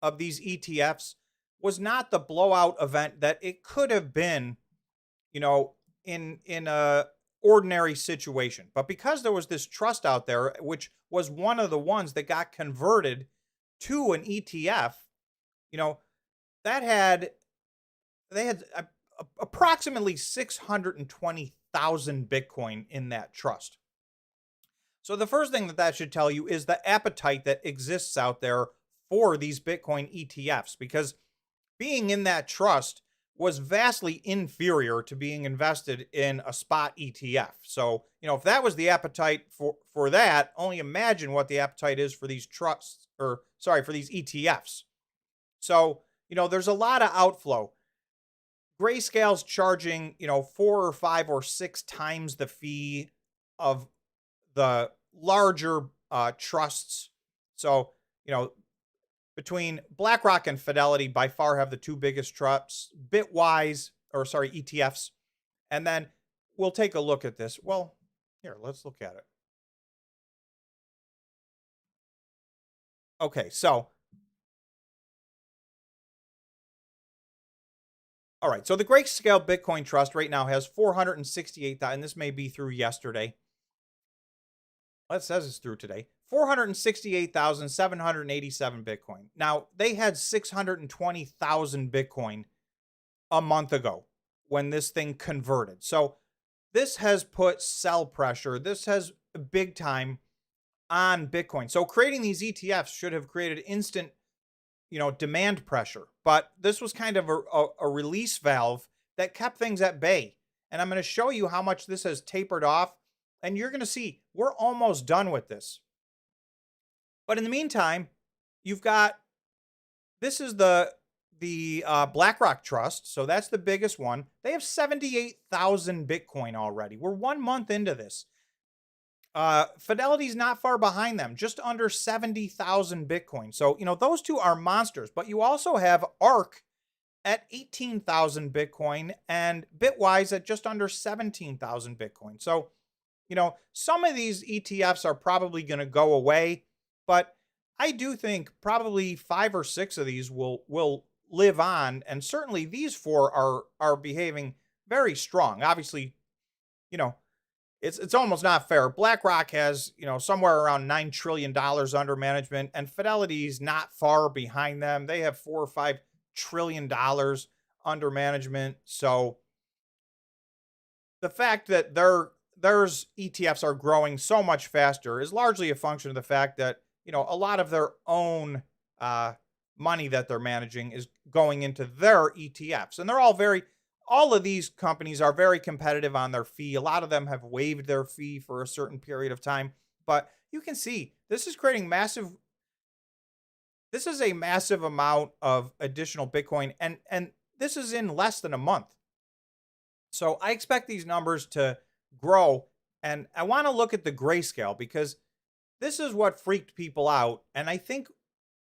of these ETFs was not the blowout event that it could have been, in a ordinary situation. But because there was this trust out there, which was one of the ones that got converted to an ETF, they had approximately 620,000 Bitcoin in that trust. So the first thing that should tell you is the appetite that exists out there for these Bitcoin ETFs, because being in that trust was vastly inferior to being invested in a spot ETF. So, if that was the appetite for that, only imagine what the appetite is for these trusts, or sorry, for these ETFs. So, there's a lot of outflow. Grayscale's charging, 4 or 5 or 6 times the fee of the larger trusts. So, between BlackRock and Fidelity, by far have the two biggest trusts, ETFs. And then we'll take a look at this. Well, here, let's look at it. Okay, so, all right, so the Grayscale Bitcoin Trust right now has 468,000, and this may be through yesterday. Well, it says it's through today. 468,787 Bitcoin. Now, they had 620,000 Bitcoin a month ago when this thing converted. So this has put sell pressure. This has big time on Bitcoin. So creating these ETFs should have created instant, demand pressure. But this was kind of a release valve that kept things at bay. And I'm going to show you how much this has tapered off. And you're going to see we're almost done with this. But in the meantime, you've got, this is the BlackRock Trust. So that's the biggest one. They have 78,000 Bitcoin already. We're 1 month into this. Fidelity's not far behind them, just under 70,000 Bitcoin. So, those two are monsters. But you also have ARK at 18,000 Bitcoin and Bitwise at just under 17,000 Bitcoin. So, some of these ETFs are probably going to go away, but I do think probably 5 or 6 of these will live on, and certainly these 4 are behaving very strong. Obviously, it's almost not fair. BlackRock has, somewhere around $9 trillion under management, and Fidelity's not far behind them. They have $4 or $5 trillion under management. So the fact that their ETFs are growing so much faster is largely a function of the fact that, a lot of their own money that they're managing is going into their ETFs. And they're all of these companies are very competitive on their fee. A lot of them have waived their fee for a certain period of time. But you can see this is creating this is a massive amount of additional Bitcoin. And this is in less than a month. So I expect these numbers to grow. And I want to look at the Grayscale because this is what freaked people out. And I think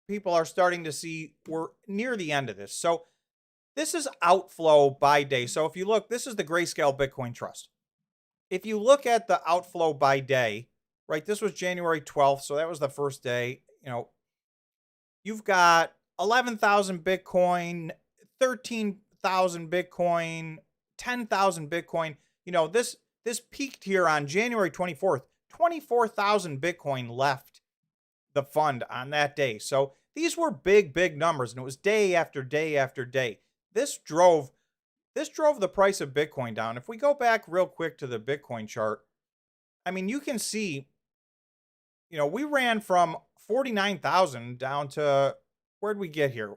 people are starting to see we're near the end of this. So this is outflow by day. So if you look, this is the Grayscale Bitcoin Trust. If you look at the outflow by day, right, this was January 12th. So that was the first day. You've got 11,000 Bitcoin, 13,000 Bitcoin, 10,000 Bitcoin. This peaked here on January 24th. 24,000 Bitcoin left the fund on that day. So these were big numbers, and it was day after day after day. This drove the price of Bitcoin down. If we go back real quick to the Bitcoin chart, I mean, you can see, we ran from 49,000 down to, where'd we get here?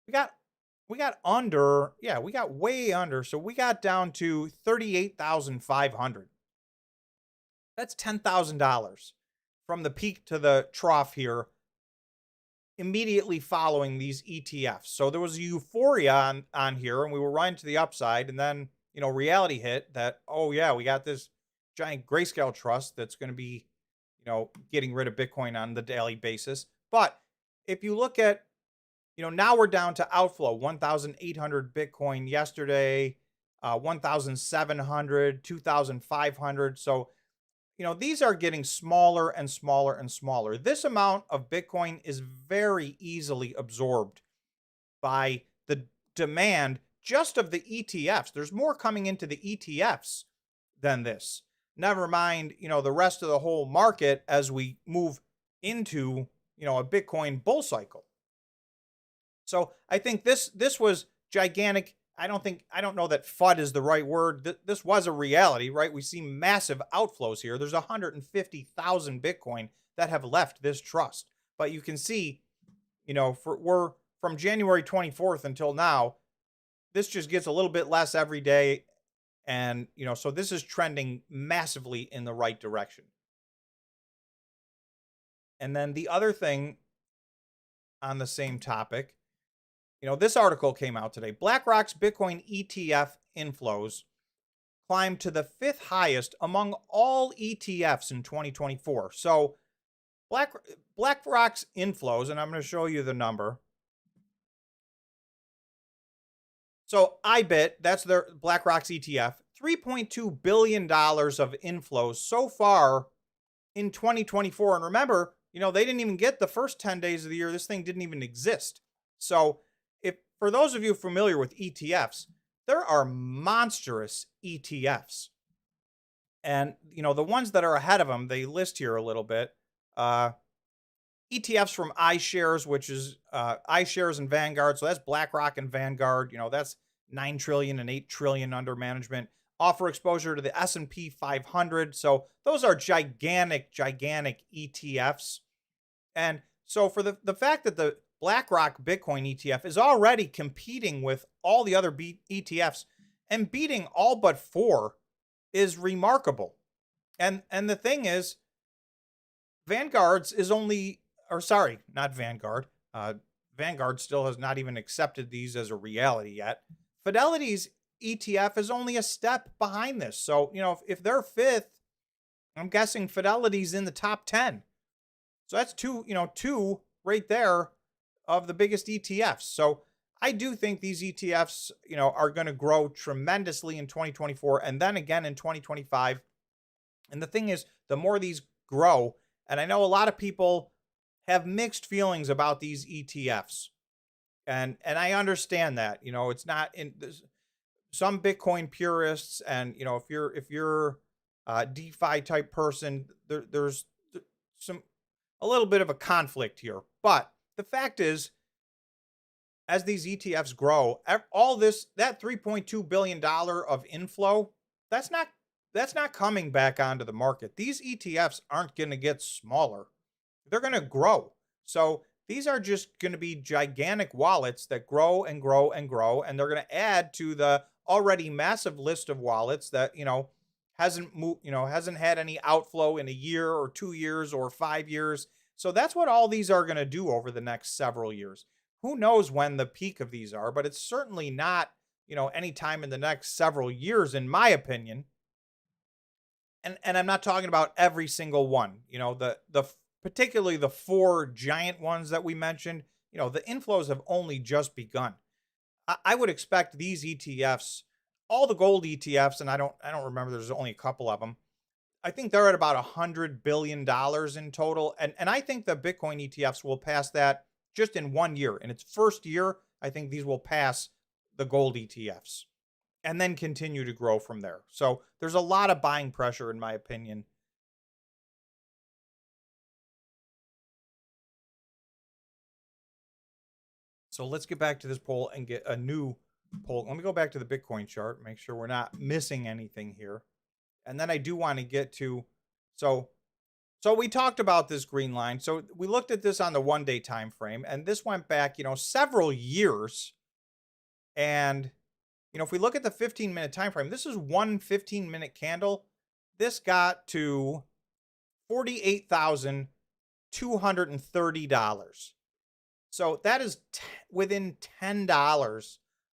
We got way under. So we got down to 38,500. That's $10,000 from the peak to the trough here, immediately following these ETFs. So there was euphoria on here, and we were running to the upside, and then, reality hit that, oh yeah, we got this giant Grayscale trust that's going to be, getting rid of Bitcoin on the daily basis. But if you look at, now we're down to outflow, 1,800 Bitcoin yesterday, 1,700, 2,500. So, these are getting smaller and smaller and smaller. This amount of Bitcoin is very easily absorbed by the demand just of the ETFs. There's more coming into the ETFs than this. Never mind, the rest of the whole market as we move into, a Bitcoin bull cycle. So I think this was gigantic. I don't know that FUD is the right word. This was a reality, right? We see massive outflows here. There's 150,000 Bitcoin that have left this trust. But you can see, we're from January 24th until now, this just gets a little bit less every day. And, so this is trending massively in the right direction. And then the other thing on the same topic, this article came out today. BlackRock's Bitcoin ETF inflows climbed to the 5th highest among all ETFs in 2024. So BlackRock's inflows, and I'm going to show you the number. So IBIT, that's their BlackRock's ETF, $3.2 billion of inflows so far in 2024. And remember, they didn't even get the first 10 days of the year. This thing didn't even exist. So if for those of you familiar with ETFs, there are monstrous ETFs. And, the ones that are ahead of them, they list here a little bit. ETFs from iShares, which is iShares and Vanguard. So that's BlackRock and Vanguard. That's 9 trillion and 8 trillion under management. Offer exposure to the S&P 500. So those are gigantic ETFs. And so for the fact that the BlackRock Bitcoin ETF is already competing with all the other ETFs and beating all but 4 is remarkable. And the thing is, Vanguard's is only, or sorry, not Vanguard. Vanguard still has not even accepted these as a reality yet. Fidelity's ETF is only a step behind this. So, if they're 5th, I'm guessing Fidelity's in the top 10. So that's two right there of the biggest ETFs. So I do think these ETFs, are going to grow tremendously in 2024 and then again in 2025. And the thing is, the more these grow, and I know a lot of people have mixed feelings about these ETFs. And I understand that, it's not in some Bitcoin purists. And, if you're a DeFi type person, there's a little bit of a conflict here. But the fact is, as these ETFs grow, all this, that $3.2 billion of inflow, that's not coming back onto the market. These ETFs aren't going to get smaller. They're going to grow. So these are just going to be gigantic wallets that grow and grow and grow. And they're going to add to the already massive list of wallets that, hasn't had any outflow in a year or 2 years or 5 years. So that's what all these are going to do over the next several years. Who knows when the peak of these are, but it's certainly not, any time in the next several years, in my opinion. And I'm not talking about every single one, the particularly the 4 giant ones that we mentioned, the inflows have only just begun. I would expect these ETFs, all the gold ETFs, and I don't remember, there's only a couple of them. I think they're at about $100 billion in total. And I think the Bitcoin ETFs will pass that just in 1 year. In its first year, I think these will pass the gold ETFs and then continue to grow from there. So there's a lot of buying pressure, in my opinion. So let's get back to this poll and get a new poll. Let me go back to the Bitcoin chart, make sure we're not missing anything here. And then I do want to get to, so we talked about this green line. So we looked at this on the 1-day time frame, and this went back, several years. And, if we look at the 15-minute time frame, this is one 15-minute candle. This got to $48,230. So that is within $10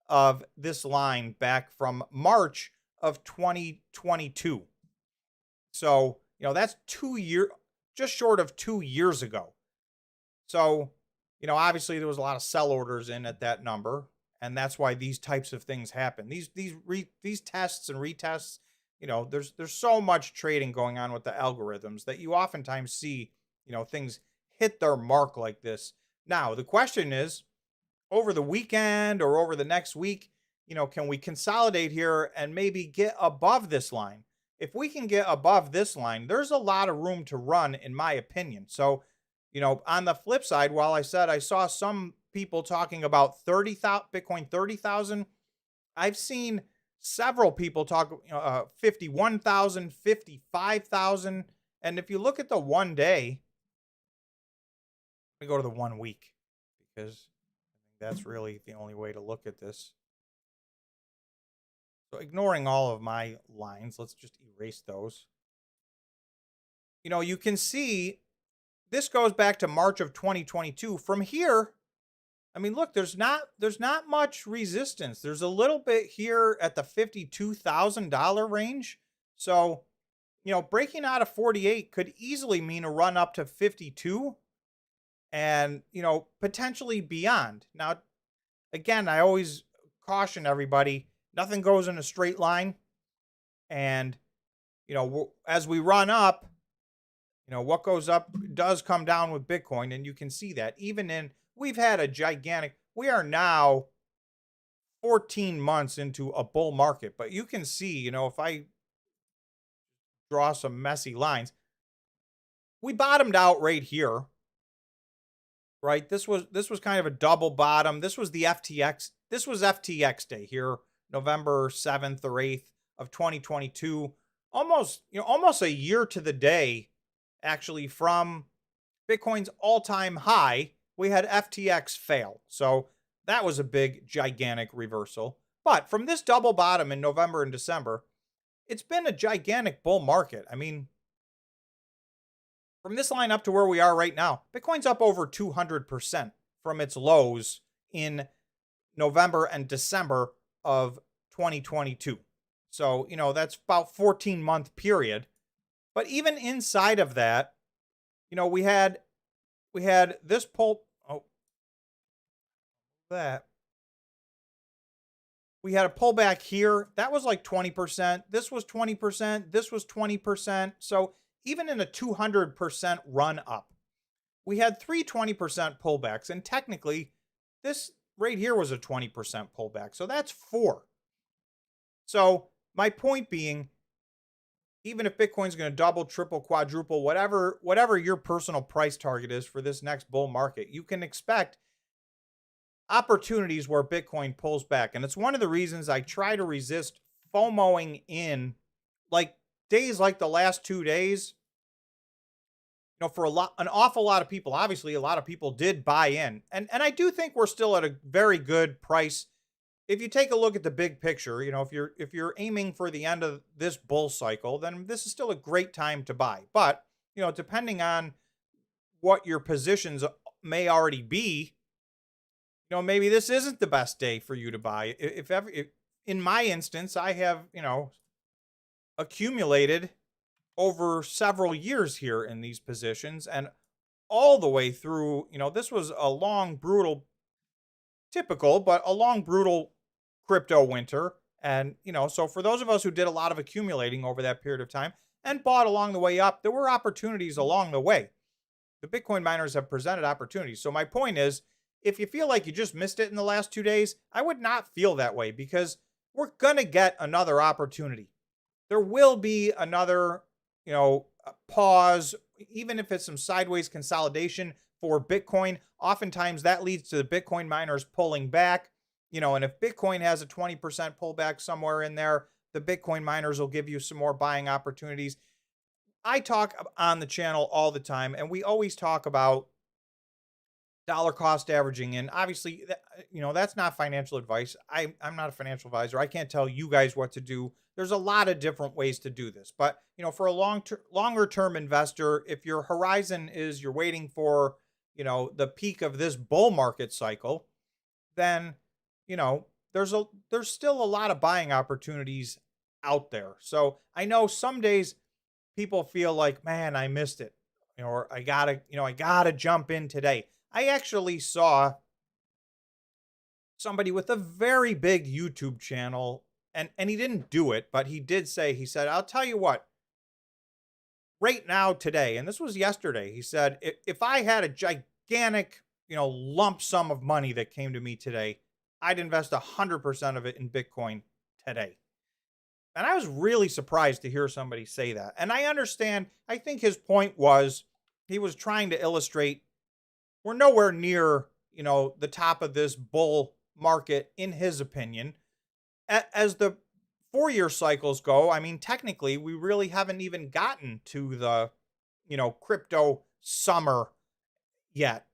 of this line back from March of 2022. So, that's 2 years, just short of 2 years ago. So, obviously there was a lot of sell orders in at that number, and that's why these types of things happen. These tests and retests, there's so much trading going on with the algorithms that you oftentimes see, things hit their mark like this. Now, the question is, over the weekend or over the next week, can we consolidate here and maybe get above this line? If we can get above this line, there's a lot of room to run, in my opinion. So, on the flip side, while I said I saw some people talking about 30,000 Bitcoin 30,000, I've seen several people talk 51,000, 55,000. And if you look at the 1 day, we go to the 1 week, because I think that's really the only way to look at this. So ignoring all of my lines, let's just erase those. You can see this goes back to March of 2022. From here, I mean, look, there's not much resistance. There's a little bit here at the $52,000 range. So, breaking out of 48 could easily mean a run up to 52 and, potentially beyond. Now, again, I always caution everybody, nothing goes in a straight line. And, as we run up, what goes up does come down with Bitcoin. And you can see that we've had a gigantic, we are now 14 months into a bull market. But you can see, if I draw some messy lines, we bottomed out right here, right? This was kind of a double bottom. This was the FTX. This was FTX day here, November 7th or 8th of 2022. Almost a year to the day, actually, from Bitcoin's all-time high. We had FTX fail. So that was a big, gigantic reversal. But from this double bottom in November and December, it's been a gigantic bull market. I mean, from this line up to where we are right now, Bitcoin's up over 200% from its lows in November and December of 2022. So, that's about 14-month period. But even inside of that, we had this pull. Oh, that. We had a pullback here. That was like 20%. This was 20%. This was 20%. So even in a 200% run up, we had 20% pullbacks. And technically, this right here was a 20% pullback. So that's 4. So my point being, even if Bitcoin's going to double, triple, quadruple, whatever your personal price target is for this next bull market, you can expect opportunities where Bitcoin pulls back. And it's one of the reasons I try to resist FOMOing in, like days like the last 2 days. For an awful lot of people, obviously a lot of people did buy in. And I do think we're still at a very good price. If you take a look at the big picture, if you're aiming for the end of this bull cycle, then this is still a great time to buy. But, depending on what your positions may already be, maybe this isn't the best day for you to buy. If in my instance, I have, accumulated over several years here in these positions, and all the way through, this was a long, brutal, typical, but a long, brutal crypto winter. And, so for those of us who did a lot of accumulating over that period of time and bought along the way up, there were opportunities along the way. The Bitcoin miners have presented opportunities. So my point is, if you feel like you just missed it in the last 2 days, I would not feel that way, because we're going to get another opportunity. There will be another, pause, even if it's some sideways consolidation for Bitcoin. Oftentimes that leads to the Bitcoin miners pulling back, and if Bitcoin has a 20% pullback somewhere in there, the Bitcoin miners will give you some more buying opportunities. I talk on the channel all the time, and we always talk about dollar cost averaging. And obviously, that's not financial advice. I'm not a financial advisor. I can't tell you guys what to do. There's a lot of different ways to do this. But, for a longer term investor, if your horizon is you're waiting for, the peak of this bull market cycle, then, there's still a lot of buying opportunities out there. So I know some days people feel like, man, I missed it, or I gotta jump in today. I actually saw somebody with a very big YouTube channel, and he didn't do it, but he said, I'll tell you what, right now, today, and this was yesterday, he said, if I had a gigantic, lump sum of money that came to me today, I'd invest 100% of it in Bitcoin today. And I was really surprised to hear somebody say that. And I understand, I think his point was, he was trying to illustrate we're nowhere near, the top of this bull market, in his opinion. As the 4-year cycles go, I mean, technically, we really haven't even gotten to the, crypto summer yet.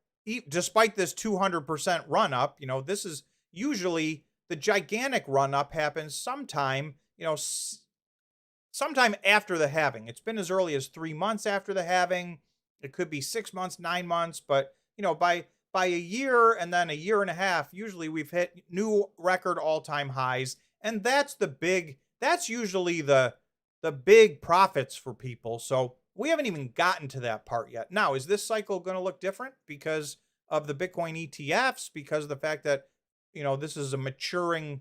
Despite this 200% run up, this is usually the gigantic run up happens sometime, sometime after the halving. It's been as early as 3 months after the halving. It could be 6 months, 9 months, but by a year and then a year and a half, usually we've hit new record all-time highs, and that's usually the big profits for people. So we haven't even gotten to that part yet. Now, is this cycle going to look different because of the Bitcoin ETFs, because of the fact that this is a maturing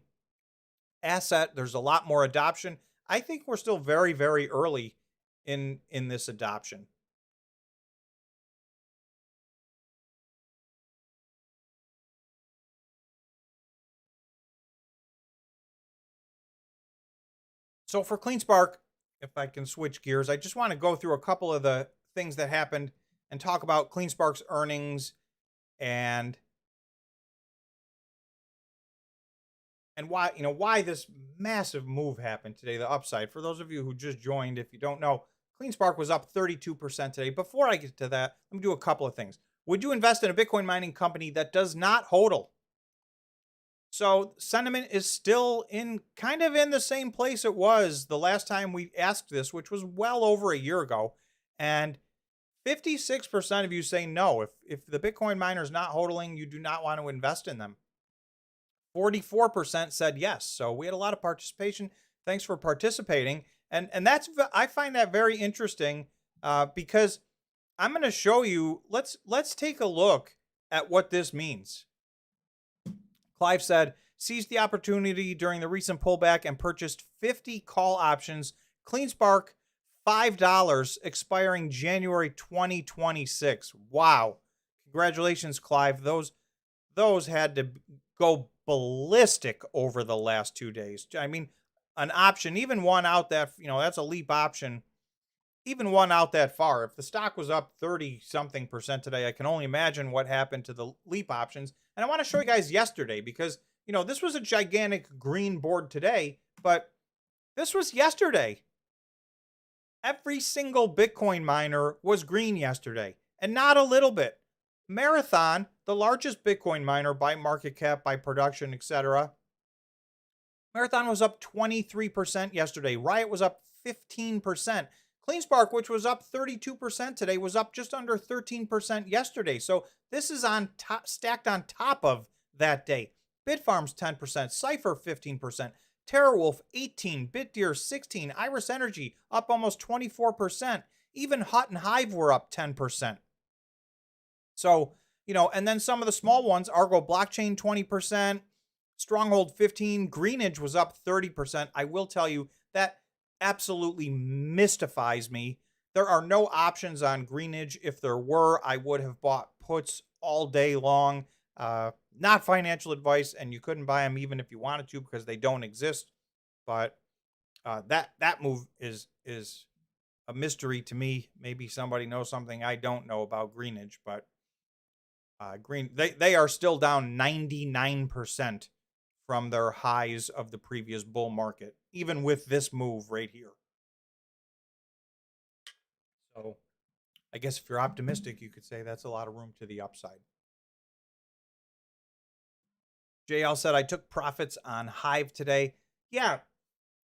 asset, there's a lot more adoption? I think we're still very, very early in this adoption. So for CleanSpark, if I can switch gears, I just want to go through a couple of the things that happened and talk about CleanSpark's earnings and why this massive move happened today, the upside. For those of you who just joined, if you don't know, CleanSpark was up 32% today. Before I get to that, let me do a couple of things. Would you invest in a Bitcoin mining company that does not hodl? So sentiment is still kind of in the same place it was the last time we asked this, which was well over a year ago. And 56% of you say no. If the Bitcoin miner is not hodling, you do not want to invest in them. 44% said yes. So we had a lot of participation. Thanks for participating. And I find that very interesting because I'm going to show you. Let's take a look at what this means. Clive said, seized the opportunity during the recent pullback and purchased 50 call options. CleanSpark, $5, expiring January 2026. Wow. Congratulations, Clive. Those had to go ballistic over the last 2 days. I mean, an option, even one out that, that's a leap option, even one out that far. If the stock was up 30-something% today, I can only imagine what happened to the leap options. And I want to show you guys yesterday because, this was a gigantic green board today, but this was yesterday. Every single Bitcoin miner was green yesterday, and not a little bit. Marathon, the largest Bitcoin miner by market cap, by production, etc. Marathon was up 23% yesterday. Riot was up 15%. CleanSpark, which was up 32% today, was up just under 13% yesterday. So this is on top, stacked on top of that day. Bitfarms 10%, Cypher 15%, TerraWolf 18%, BitDeer 16%, Iris Energy up almost 24%. Even Hut and Hive were up 10%. So, and then some of the small ones, Argo Blockchain 20%, Stronghold 15%, Greenidge was up 30%. I will tell you that absolutely mystifies me. There are no options on Greenidge. If there were, I would have bought puts all day long. Not financial advice, and you couldn't buy them even if you wanted to because they don't exist. But that move is a mystery to me. Maybe somebody knows something I don't know about Greenidge, but they are still down 99% from their highs of the previous bull market, even with this move right here. So I guess if you're optimistic, you could say that's a lot of room to the upside. JL said, I took profits on Hive today. Yeah.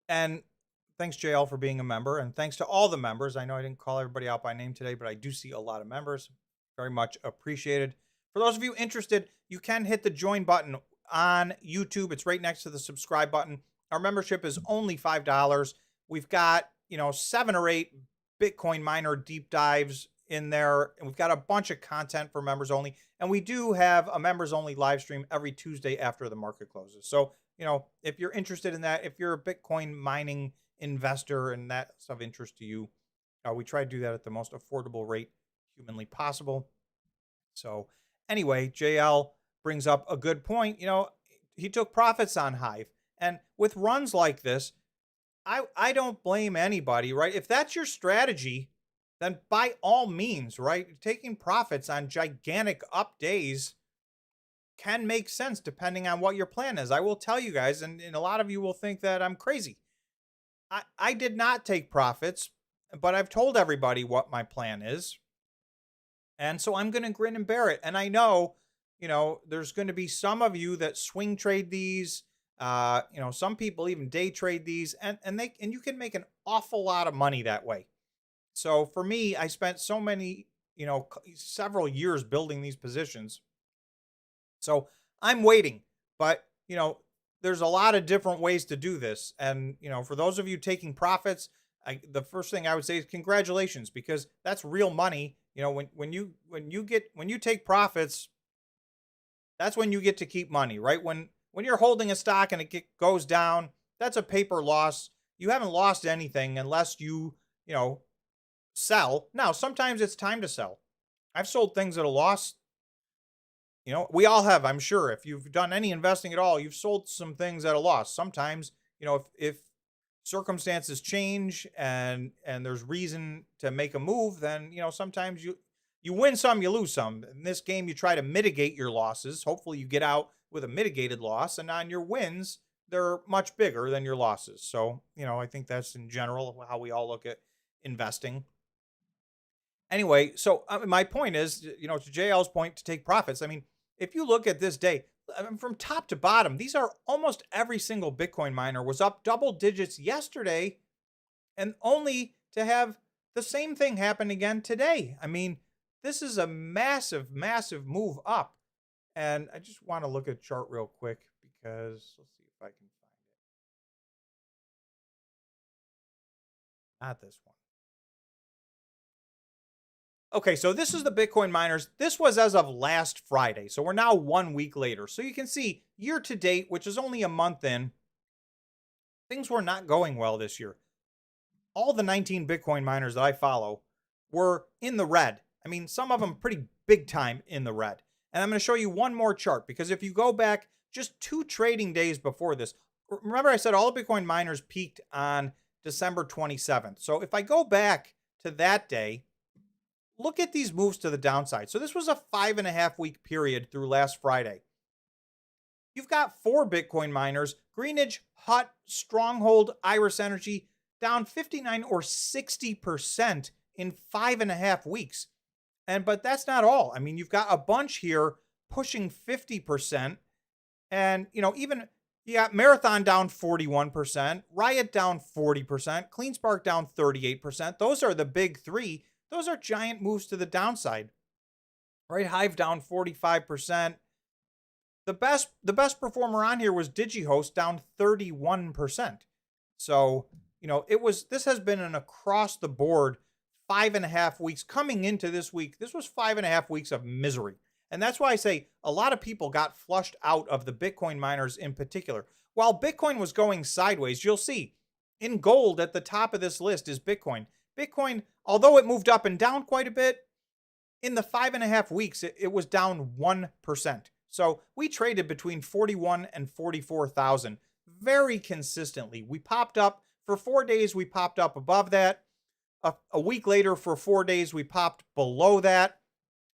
And thanks, JL, for being a member. And thanks to all the members. I know I didn't call everybody out by name today, but I do see a lot of members. Very much appreciated. For those of you interested, you can hit the join button on YouTube. It's right next to the subscribe button. Our membership is only $5. We've got, 7 or 8 Bitcoin miner deep dives in there, and we've got a bunch of content for members only. And we do have a members only live stream every Tuesday after the market closes. So, if you're interested in that, if you're a Bitcoin mining investor and that's of interest to you, we try to do that at the most affordable rate humanly possible. So anyway, JL brings up a good point. He took profits on Hive. And with runs like this, I don't blame anybody, right? If that's your strategy, then by all means, right? Taking profits on gigantic up days can make sense depending on what your plan is. I will tell you guys, and a lot of you will think that I'm crazy. I did not take profits, but I've told everybody what my plan is. And so I'm going to grin and bear it. And I know, there's going to be some of you that swing trade these. Some people even day trade these, and you can make an awful lot of money that way. So for me, I spent so many, several years building these positions. So I'm waiting, but there's a lot of different ways to do this. And for those of you taking profits, the first thing I would say is congratulations, because that's real money. When you take profits, that's when you get to keep money, right? When you're holding a stock and it goes down, that's a paper loss. You haven't lost anything unless you sell. Now, sometimes it's time to sell. I've sold things at a loss. We all have, I'm sure. If you've done any investing at all, you've sold some things at a loss. Sometimes, if circumstances change and there's reason to make a move, then, sometimes you win some, you lose some. In this game, you try to mitigate your losses. Hopefully you get out with a mitigated loss, and on your wins, they're much bigger than your losses. So, I think that's in general how we all look at investing. Anyway, so my point is, to JL's point, to take profits. I mean, if you look at this day, from top to bottom, these are almost every single Bitcoin miner was up double digits yesterday, and only to have the same thing happen again today. I mean, this is a massive, massive move up. And I just want to look at a chart real quick, because let's see if I can find it. Not this one. Okay, so this is the Bitcoin miners. This was as of last Friday. So we're now 1 week later. So you can see year to date, which is only a month in, things were not going well this year. All the 19 Bitcoin miners that I follow were in the red. I mean, some of them pretty big time in the red. And I'm going to show you one more chart, because if you go back just 2 trading days before this, remember I said all the Bitcoin miners peaked on December 27th. So if I go back to that day, look at these moves to the downside. So this was a 5.5 week period through last Friday. You've got 4 Bitcoin miners, Greenidge, Hut, Stronghold, Iris Energy, down 59 or 60% in 5.5 weeks. But that's not all. I mean, you've got a bunch here pushing 50%. And, even you got Marathon down 41%, Riot down 40%, Cleanspark down 38%. Those are the big 3. Those are giant moves to the downside, right? Hive down 45%. The best performer on here was DigiHost, down 31%. So, this has been an across the board 5.5 weeks coming into this week. This was 5.5 weeks of misery. And that's why I say a lot of people got flushed out of the Bitcoin miners in particular. While Bitcoin was going sideways, you'll see in gold at the top of this list is Bitcoin. Bitcoin, although it moved up and down quite a bit, in the 5.5 weeks, it was down 1%. So we traded between 41 and 44,000 very consistently. We popped up for 4 days. We popped up above that. A week later, for 4 days, we popped below that.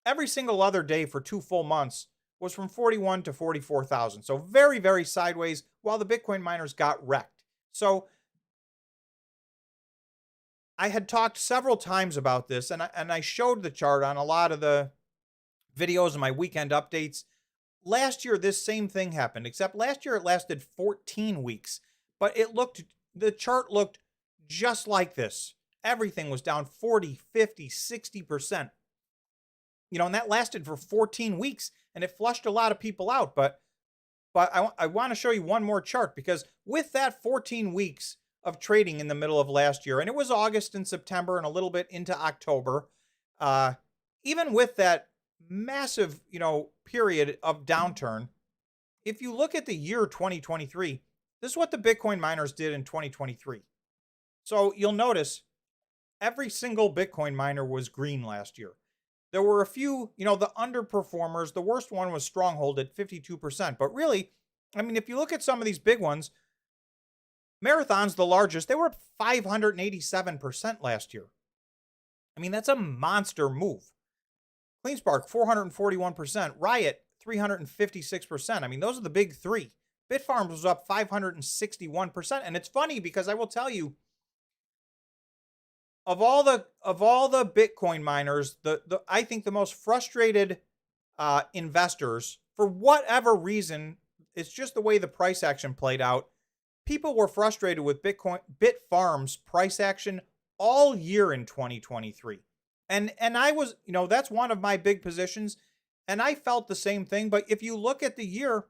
Every single other day for 2 full months was from 41 to 44,000. So very, very sideways, while the Bitcoin miners got wrecked. So I had talked several times about this, and I showed the chart on a lot of the videos and my weekend updates. Last year, this same thing happened, except last year it lasted 14 weeks. But the chart looked just like this. Everything was down 40, 50, 60%. And that lasted for 14 weeks, and it flushed a lot of people out. But I want to show you one more chart, because with that 14 weeks of trading in the middle of last year, and it was August and September and a little bit into October, even with that massive, period of downturn, if you look at the year 2023, this is what the Bitcoin miners did in 2023. So you'll notice every single Bitcoin miner was green last year. There were a few, the underperformers. The worst one was Stronghold at 52%. But really, I mean, if you look at some of these big ones, Marathon's the largest. They were up 587% last year. I mean, that's a monster move. Cleanspark, 441%. Riot, 356%. I mean, those are the big 3. Bitfarms was up 561%. And it's funny, because I will tell you, of all the Bitcoin miners, I think the most frustrated investors, for whatever reason, it's just the way the price action played out. People were frustrated with Bitcoin Bitfarms price action all year in 2023. And I was, that's one of my big positions, and I felt the same thing, but if you look at the year,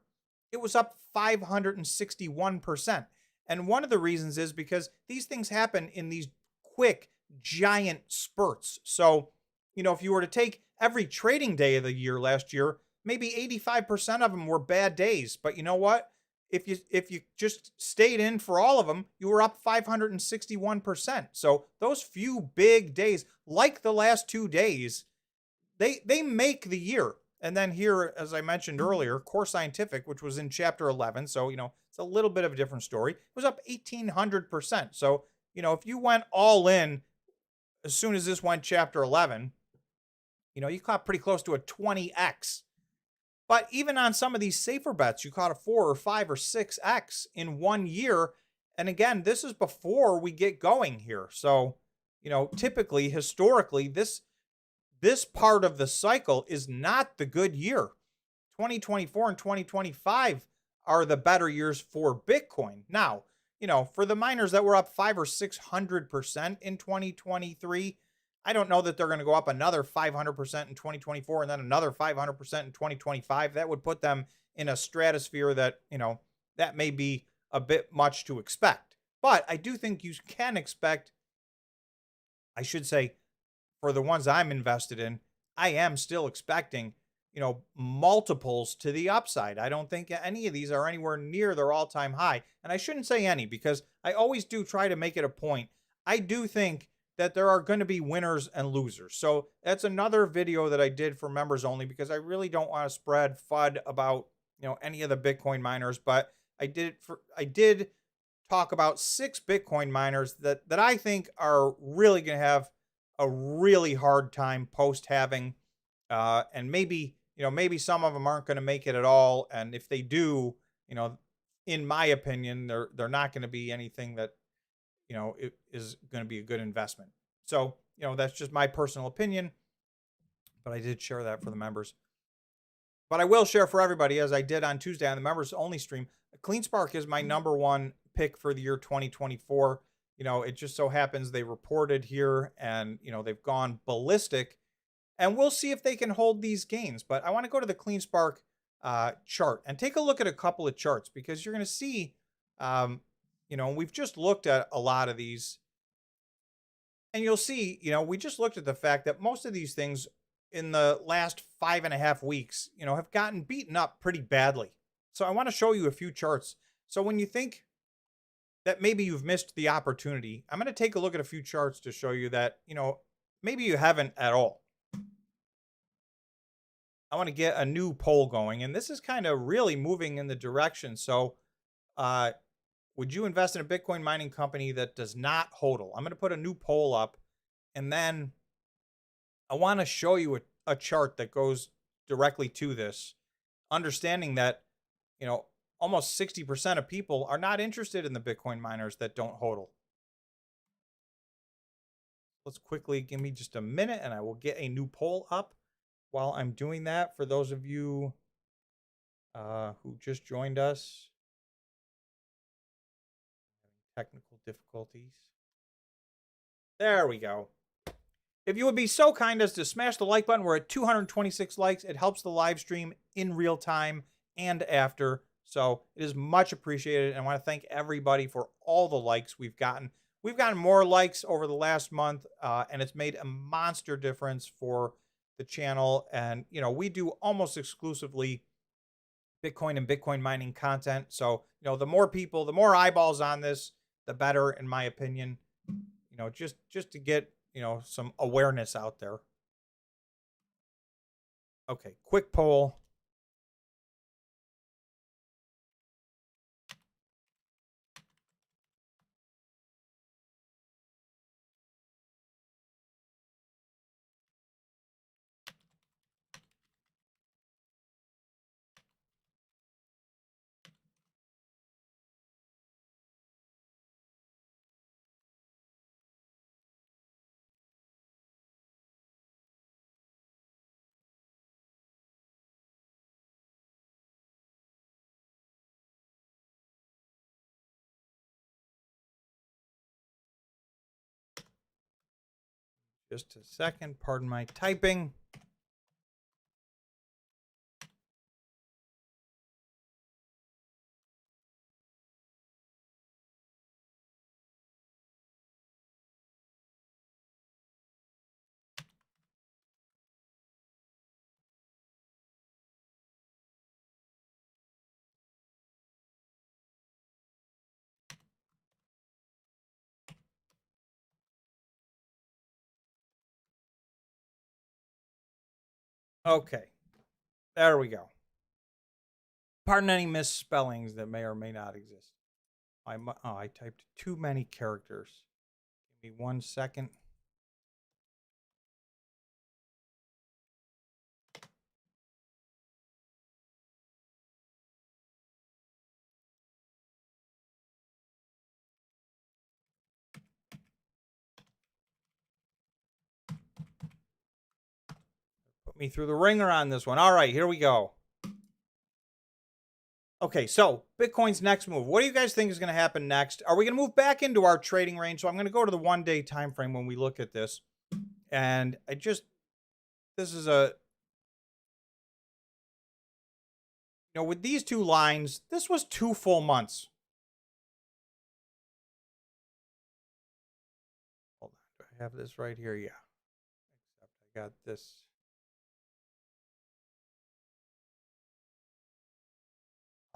it was up 561%. And one of the reasons is because these things happen in these quick giant spurts. So, if you were to take every trading day of the year last year, maybe 85% of them were bad days. But you know what? If you just stayed in for all of them, you were up 561%. So those few big days, like the last 2 days, they make the year. And then here, as I mentioned earlier, Core Scientific, which was in chapter 11, so it's a little bit of a different story, it was up 1,800%. So if you went all in as soon as this went chapter 11, you caught pretty close to a 20x. But even on some of these safer bets, you caught a 4 or 5 or 6x in 1 year. And again, this is before we get going here. So, typically, historically, this part of the cycle is not the good year. 2024 and 2025 are the better years for Bitcoin. Now, for the miners that were up 500 or 600% in 2023, I don't know that they're going to go up another 500% in 2024 and then another 500% in 2025. That would put them in a stratosphere that, that may be a bit much to expect. But I do think you can expect, I should say, for the ones I'm invested in, I am still expecting, multiples to the upside. I don't think any of these are anywhere near their all-time high. And I shouldn't say any, because I always do try to make it a point. I do think that there are going to be winners and losers. So that's another video that I did for members only, because I really don't want to spread FUD about, any of the Bitcoin miners. But I did talk about 6 Bitcoin miners that I think are really going to have a really hard time post-halving, and maybe some of them aren't going to make it at all. And if they do, in my opinion, they're not going to be anything that it is going to be a good investment. So, that's just my personal opinion, but I did share that for the members. But I will share for everybody, as I did on Tuesday on the members only stream, CleanSpark is my #1 pick for the year 2024. It just so happens they reported here, and, they've gone ballistic, and we'll see if they can hold these gains. But I want to go to the CleanSpark chart and take a look at a couple of charts, because you're going to see, we've just looked at a lot of these, and you'll see, we just looked at the fact that most of these things in the last 5.5 weeks, have gotten beaten up pretty badly. So I want to show you a few charts. So when you think that maybe you've missed the opportunity, I'm going to take a look at a few charts to show you that, maybe you haven't at all. I want to get a new poll going, and this is kind of really moving in the direction. So, would you invest in a Bitcoin mining company that does not hodl? I'm going to put a new poll up, and then I want to show you a chart that goes directly to this, understanding that, almost 60% of people are not interested in the Bitcoin miners that don't hodl. Let's quickly, give me just a minute, and I will get a new poll up while I'm doing that for those of you who just joined us. Technical difficulties. There we go. If you would be so kind as to smash the like button, we're at 226 likes. It helps the live stream in real time and after. So it is much appreciated. And I want to thank everybody for all the likes we've gotten. We've gotten more likes over the last month, and it's made a monster difference for the channel. And, we do almost exclusively Bitcoin and Bitcoin mining content. So, the more people, the more eyeballs on this, the better, in my opinion, just to get, some awareness out there. Okay, quick poll. Just a second. Pardon my typing. Okay. There we go. Pardon any misspellings that may or may not exist. I typed too many characters. Give me 1 second. Put me through the ringer on this one. All right, here we go. Okay, so Bitcoin's next move. What do you guys think is going to happen next? Are we going to move back into our trading range? So I'm going to go to the 1-day time frame when we look at this. And this is with these two lines, this was 2 full months. Hold on, do I have this right here? Yeah. Except I got this.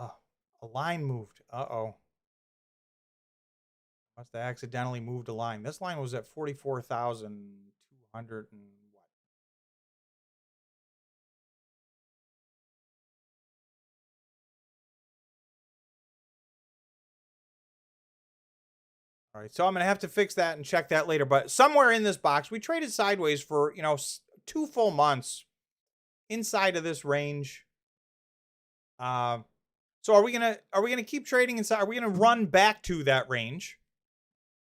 Oh, a line moved. Uh-oh. Must have accidentally moved a line. This line was at 44,200 and what? All right, so I'm going to have to fix that and check that later. But somewhere in this box, we traded sideways for, 2 full months inside of this range. So are we gonna keep trading inside? Are we gonna run back to that range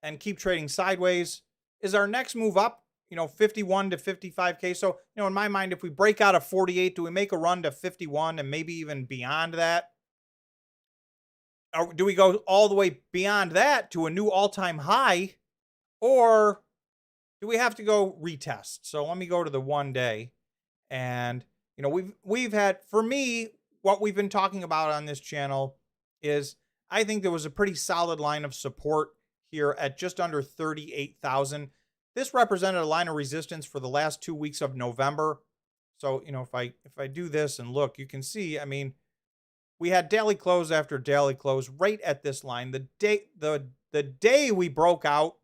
and keep trading sideways? Is our next move up, 51 to 55K? So, in my mind, if we break out of 48, do we make a run to 51 and maybe even beyond that? Or do we go all the way beyond that to a new all-time high? Or do we have to go retest? So let me go to the 1-day. And, we've had, for me, what we've been talking about on this channel is I think there was a pretty solid line of support here at just under 38,000. This represented a line of resistance for the last 2 weeks of November. So, if I do this and look, you can see, we had daily close after daily close right at this line. The day we broke out,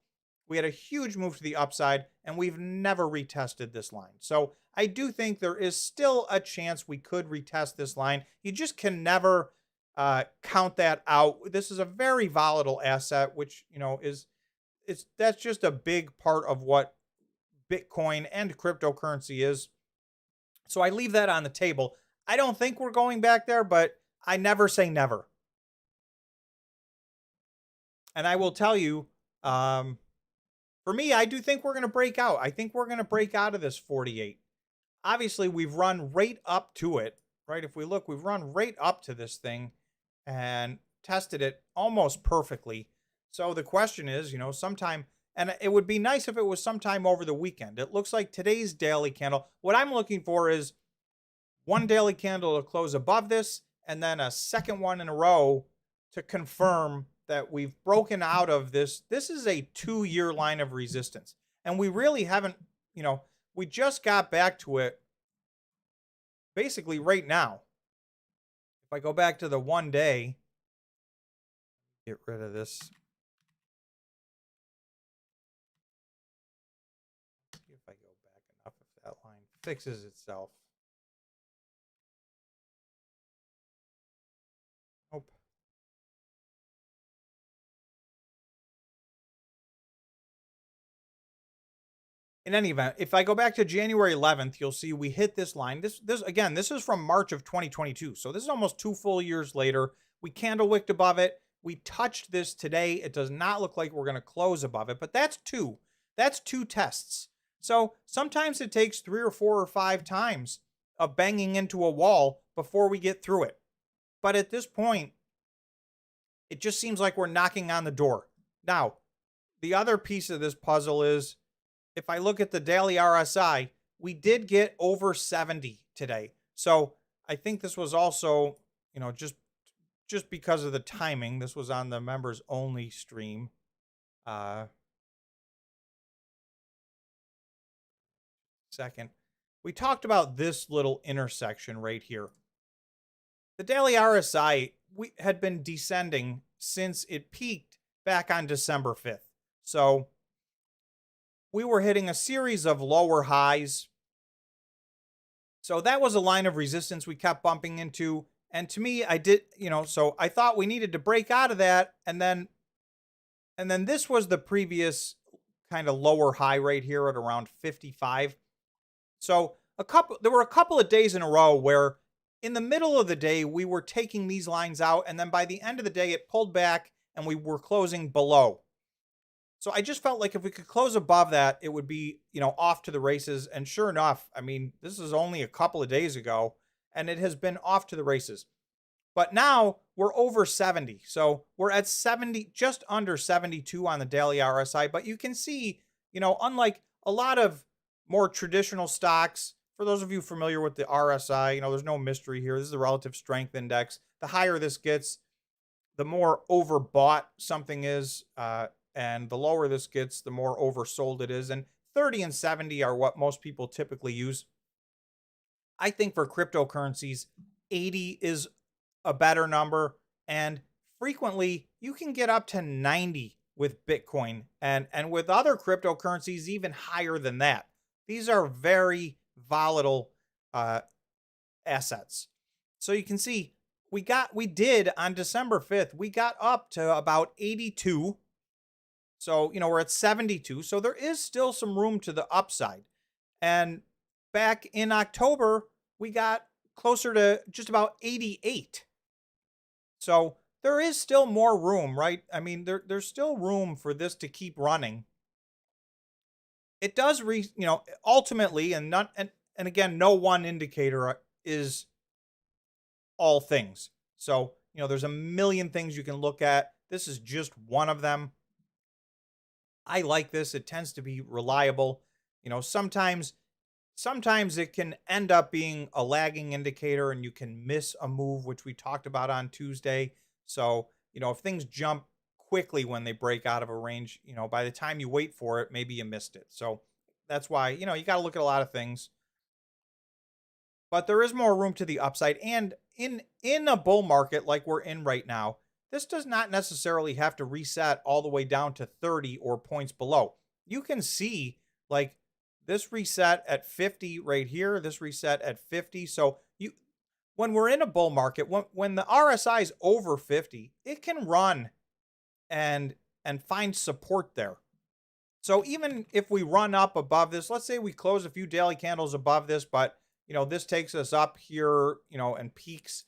we had a huge move to the upside, and we've never retested this line. So I do think there is still a chance we could retest this line. You just can never count that out. This is a very volatile asset, which, that's just a big part of what Bitcoin and cryptocurrency is. So I leave that on the table. I don't think we're going back there, but I never say never. And I will tell you, for me, I do think we're going to break out. I think we're going to break out of this 48. Obviously, we've run right up to it, right? If we look, we've run right up to this thing and tested it almost perfectly. So the question is, sometime, and it would be nice if it was sometime over the weekend. It looks like today's daily candle. What I'm looking for is one daily candle to close above this, and then a second one in a row to confirm that we've broken out of this. This is a 2-year line of resistance. And we really haven't, we just got back to it basically right now. If I go back to the 1-day, get rid of this. Let's see if I go back enough if that line fixes itself. Nope. In any event, if I go back to January 11th, you'll see we hit this line. This again, this is from March of 2022. So this is almost 2 full years later. We candle wicked above it. We touched this today. It does not look like we're going to close above it, but that's 2. That's 2 tests. So sometimes it takes 3 or 4 or 5 times of banging into a wall before we get through it. But at this point, it just seems like we're knocking on the door. Now, the other piece of this puzzle is, if I look at the daily RSI, we did get over 70 today. So I think this was also, just because of the timing. This was on the members only stream. Second, we talked about this little intersection right here. The daily RSI had been descending since it peaked back on December 5th. So we were hitting a series of lower highs. So that was a line of resistance we kept bumping into. And to me, so I thought we needed to break out of that. And then this was the previous kind of lower high right here at around 55. So there were a couple of days in a row where in the middle of the day, we were taking these lines out. And then by the end of the day, it pulled back and we were closing below. So I just felt like if we could close above that, it would be, off to the races. And sure enough, I mean, this is only a couple of days ago and it has been off to the races. But now we're over 70. So we're at 70, just under 72 on the daily RSI. But you can see, unlike a lot of more traditional stocks, for those of you familiar with the RSI, there's no mystery here. This is the relative strength index. The higher this gets, the more overbought something is. And the lower this gets, the more oversold it is. And 30 and 70 are what most people typically use. I think for cryptocurrencies, 80 is a better number. And frequently, you can get up to 90 with Bitcoin. And with other cryptocurrencies, even higher than that. These are very volatile assets. So you can see, we did on December 5th, we got up to about 82. So, we're at 72. So there is still some room to the upside. And back in October, we got closer to just about 88. So there is still more room, right? I mean, there's still room for this to keep running. It does ultimately, and again, no one indicator is all things. So, there's a million things you can look at. This is just one of them. I like this. It tends to be reliable. Sometimes it can end up being a lagging indicator and you can miss a move, which we talked about on Tuesday. So, if things jump quickly when they break out of a range, by the time you wait for it, maybe you missed it. So that's why, you got to look at a lot of things. But there is more room to the upside. And in a bull market like we're in right now, this does not necessarily have to reset all the way down to 30 or points below. You can see like this reset at 50 right here, this reset at 50. So when we're in a bull market, when the RSI is over 50, it can run and find support there. So even if we run up above this, let's say we close a few daily candles above this, but this takes us up here, and peaks.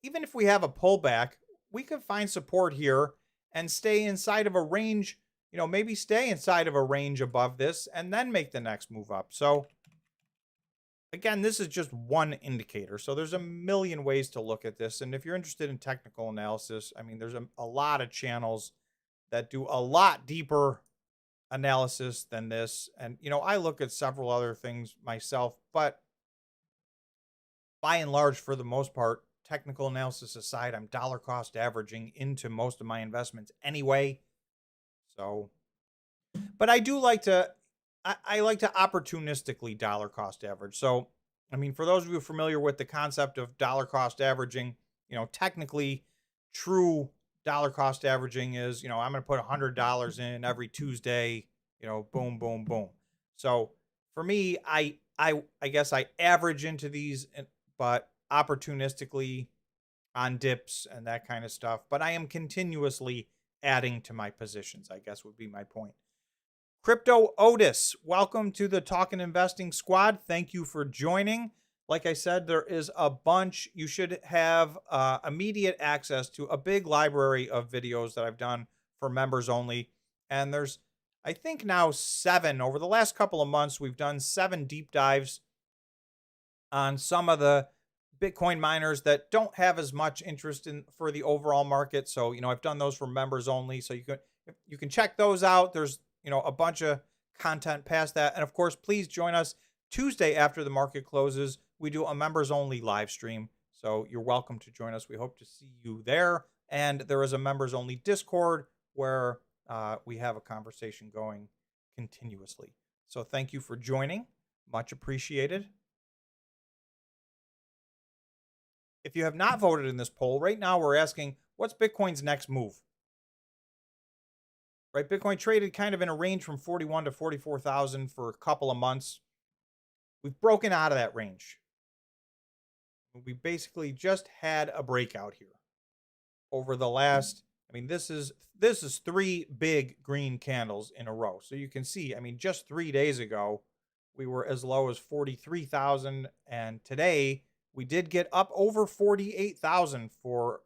Even if we have a pullback, we could find support here and stay inside of a range, maybe stay inside of a range above this and then make the next move up. So again, this is just one indicator. So there's a million ways to look at this. And if you're interested in technical analysis, I mean, there's a lot of channels that do a lot deeper analysis than this. And, I look at several other things myself, but by and large, for the most part, technical analysis aside, I'm dollar cost averaging into most of my investments anyway. So, but I do like to, I like to opportunistically dollar cost average. So, I mean, for those of you familiar with the concept of dollar cost averaging, technically true dollar cost averaging is, I'm going to put $100 in every Tuesday, boom, boom, boom. So for me, I guess I average into these, but opportunistically on dips and that kind of stuff. But I am continuously adding to my positions, I guess would be my point. Crypto Otis, welcome to the Talkin' Investing Squad. Thank you for joining. Like I said, there is a bunch. You should have immediate access to a big library of videos that I've done for members only. And there's, I think now 7. Over the last couple of months, we've done 7 deep dives on some of the Bitcoin miners that don't have as much interest in for the overall market. So, I've done those for members only. So you can check those out. There's, a bunch of content past that. And of course, please join us Tuesday after the market closes. We do a members only live stream. So you're welcome to join us. We hope to see you there. And there is a members only Discord where we have a conversation going continuously. So thank you for joining. Much appreciated. If you have not voted in this poll, right now we're asking, what's Bitcoin's next move? Right, Bitcoin traded kind of in a range from 41 to 44,000 for a couple of months. We've broken out of that range. We basically just had a breakout here over the last, I mean, this is 3 big green candles in a row. So you can see, I mean, just 3 days ago, we were as low as 43,000. And today we did get up over 48,000 for,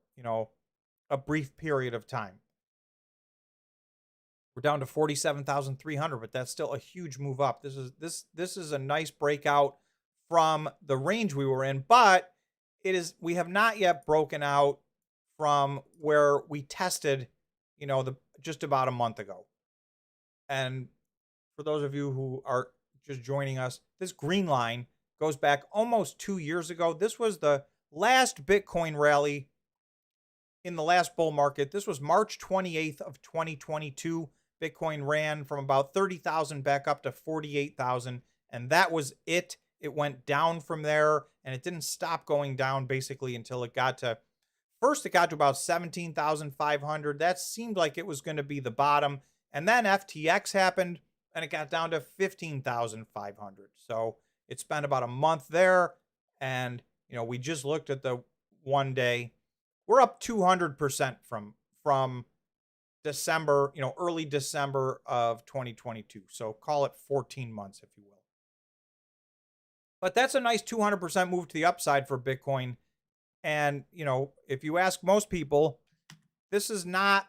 a brief period of time. We're down to 47,300, but that's still a huge move up. This is a nice breakout from the range we were in, but we have not yet broken out from where we tested, just about a month ago. And for those of you who are just joining us, this green line goes back almost 2 years ago. This was the last Bitcoin rally in the last bull market. This was March 28th of 2022. Bitcoin ran from about 30,000 back up to 48,000, and that was it. It went down from there, and it didn't stop going down basically until it got to, first it got to about 17,500. That seemed like it was going to be the bottom, and then FTX happened, and it got down to 15,500. So it spent about a month there, and we just looked at the 1 day. We're up 200% from December, early December of 2022. So call it 14 months, if you will. But that's a nice 200% move to the upside for Bitcoin. And, if you ask most people, this is not,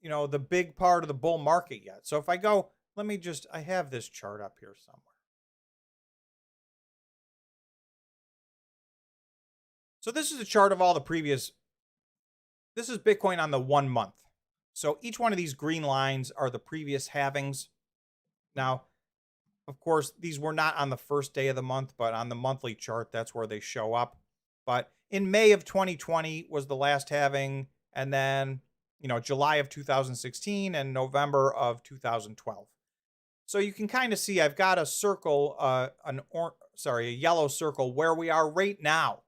the big part of the bull market yet. So if I go, I have this chart up here somewhere. So this is a chart of all the previous, this is Bitcoin on the 1 month. So each one of these green lines are the previous halvings. Now, of course, these were not on the first day of the month, but on the monthly chart, that's where they show up. But in May of 2020 was the last halving, and then, July of 2016 and November of 2012. So you can kind of see I've got a circle, a yellow circle where we are right now.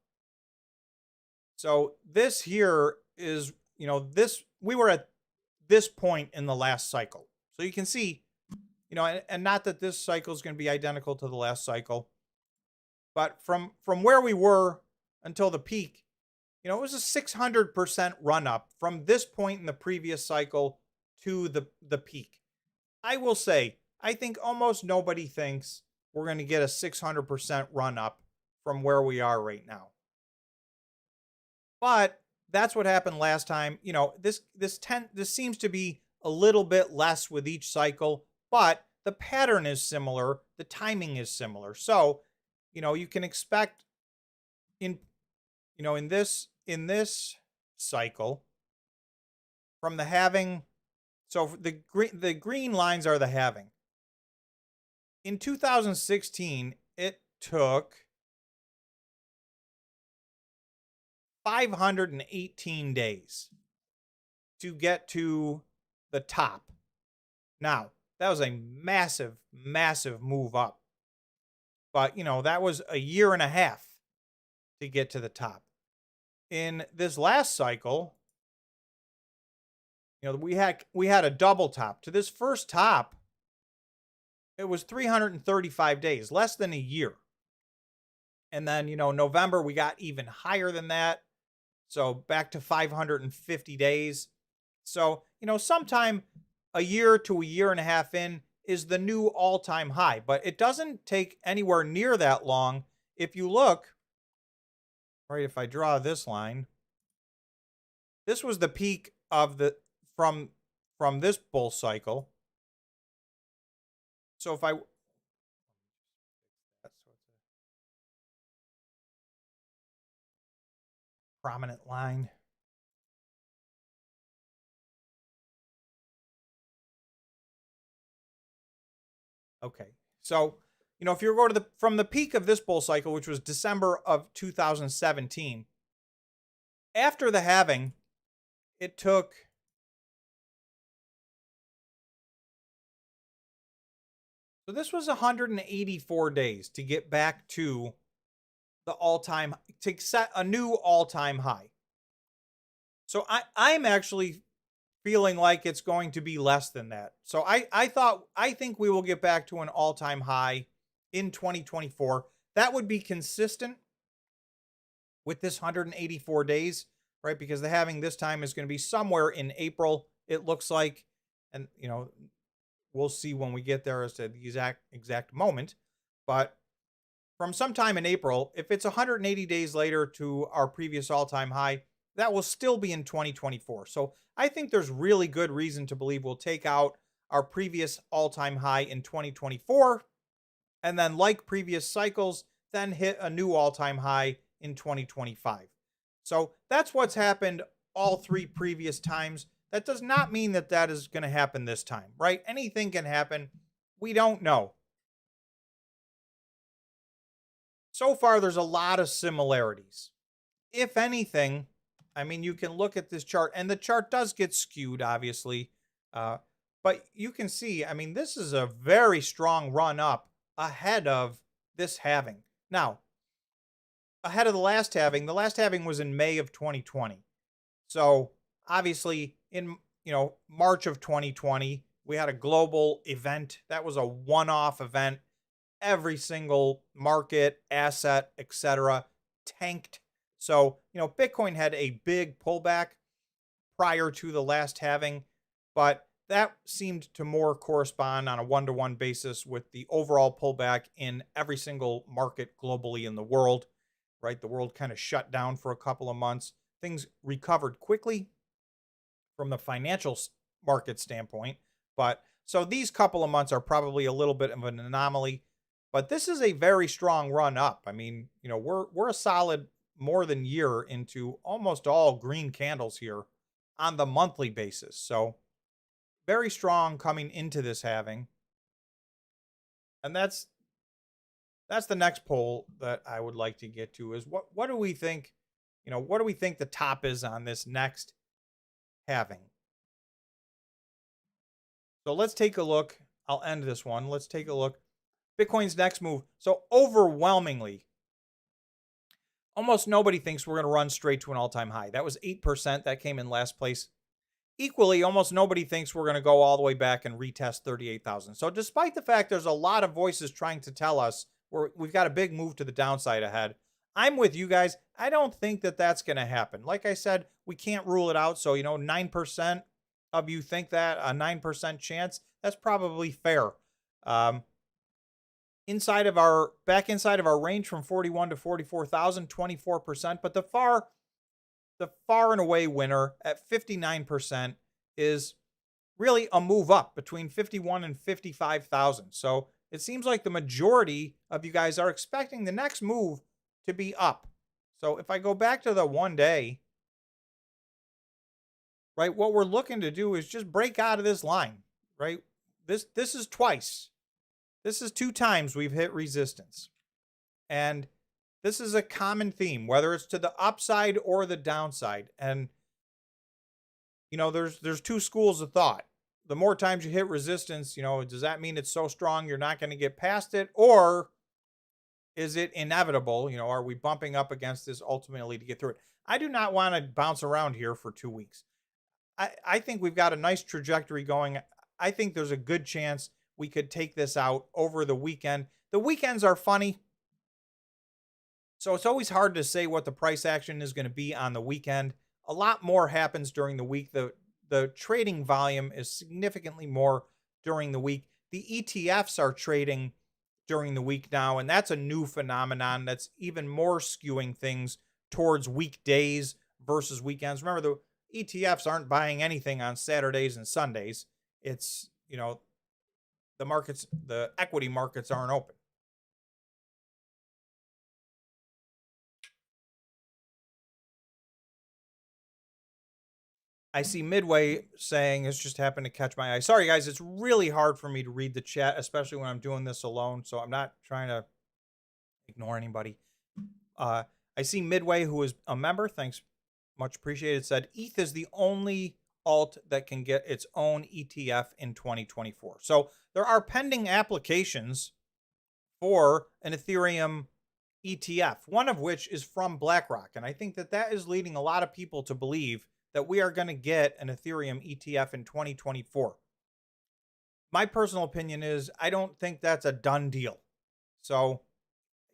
So this here is, we were at this point in the last cycle. So you can see, and not that this cycle is going to be identical to the last cycle, but from where we were until the peak, it was a 600% run up from this point in the previous cycle to the peak. I will say, I think almost nobody thinks we're going to get a 600% run up from where we are right now. But that's what happened last time. This seems to be a little bit less with each cycle, but the pattern is similar. The timing is similar. So, you can expect in this cycle from the halving. So the green lines are the halving. In 2016, it took 518 days to get to the top. Now, that was a massive, massive move up. But, that was a year and a half to get to the top. In this last cycle, we had a double top. To this first top, it was 335 days, less than a year. And then, November, we got even higher than that. So back to 550 days. So, sometime a year to a year and a half in is the new all-time high. But it doesn't take anywhere near that long. If you look, right, if I draw this line, this was the peak of from this bull cycle. So if I prominent line. Okay. So, if you go to from the peak of this bull cycle, which was December of 2017, after the halving, it took, so this was 184 days to get back to the all-time, to set a new all-time high. So I'm actually feeling like it's going to be less than that. So I think we will get back to an all-time high in 2024. That would be consistent with this 184 days, right? Because the halving this time is going to be somewhere in April, it looks like. And, we'll see when we get there as to the exact moment. But from sometime in April, if it's 180 days later to our previous all-time high, that will still be in 2024. So I think there's really good reason to believe we'll take out our previous all-time high in 2024, and then, like previous cycles, then hit a new all-time high in 2025. So that's what's happened all three previous times. That does not mean that that is going to happen this time, right? Anything can happen. We don't know. So far, there's a lot of similarities. If anything, I mean, you can look at this chart, and the chart does get skewed, obviously. But you can see, I mean, this is a very strong run up ahead of this halving. Now, ahead of the last halving was in May of 2020. So obviously in, March of 2020, we had a global event. That was a one-off event. Every single market, asset, etc. tanked. So, Bitcoin had a big pullback prior to the last halving, but that seemed to more correspond on a one-to-one basis with the overall pullback in every single market globally in the world, right? The world kind of shut down for a couple of months. Things recovered quickly from the financial market standpoint, but so these couple of months are probably a little bit of an anomaly, but this is a very strong run up. I mean, we're a solid more than year into almost all green candles here on the monthly basis. So very strong coming into this halving. And that's the next poll that I would like to get to, is what do we think, what do we think the top is on this next halving? So let's take a look. I'll end this one. Let's take a look. Bitcoin's next move. So overwhelmingly, almost nobody thinks we're going to run straight to an all-time high. That was 8%. That came in last place. Equally, almost nobody thinks we're going to go all the way back and retest 38,000. So despite the fact there's a lot of voices trying to tell us we've got a big move to the downside ahead, I'm with you guys. I don't think that that's going to happen. Like I said, we can't rule it out. So, 9% of you think that, a 9% chance, that's probably fair. Inside of our range from 41 to 44,000, 24%, but the far and away winner at 59% is really a move up between 51 and 55,000. So it seems like the majority of you guys are expecting the next move to be up. So if I go back to the 1 day, right, what we're looking to do is just break out of this line, right? This is twice. This is 2 times we've hit resistance. And this is a common theme, whether it's to the upside or the downside. And, there's 2 schools of thought. The more times you hit resistance, does that mean it's so strong you're not going to get past it? Or is it inevitable? Are we bumping up against this ultimately to get through it? I do not want to bounce around here for 2 weeks. I think we've got a nice trajectory going. I think there's a good chance we could take this out over the weekend. The weekends are funny. So it's always hard to say what the price action is going to be on the weekend. A lot more happens during the week. The trading volume is significantly more during the week. The ETFs are trading during the week now, and that's a new phenomenon that's even more skewing things towards weekdays versus weekends. Remember, the ETFs aren't buying anything on Saturdays and Sundays. It's, the equity markets aren't open. I see Midway saying, it's just happened to catch my eye. Sorry, guys, it's really hard for me to read the chat, especially when I'm doing this alone. So I'm not trying to ignore anybody. I see Midway, who is a member, thanks, much appreciated, said ETH is the only alt that can get its own ETF in 2024. So there are pending applications for an Ethereum ETF, one of which is from BlackRock. And I think that that is leading a lot of people to believe that we are going to get an Ethereum ETF in 2024. My personal opinion is I don't think that's a done deal. So,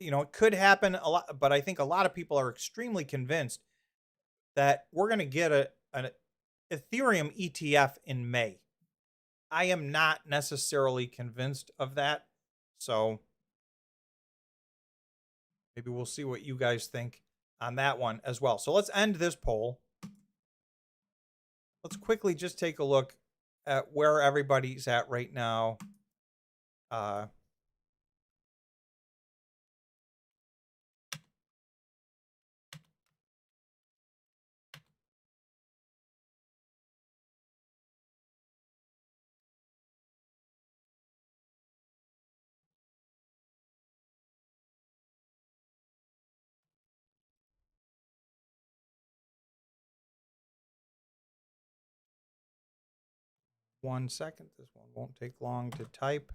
it could happen a lot, but I think a lot of people are extremely convinced that we're going to get an Ethereum ETF in May. I am not necessarily convinced of that. So maybe we'll see what you guys think on that one as well. So let's end this poll. Let's quickly just take a look at where everybody's at right now. One second. This one won't take long to type.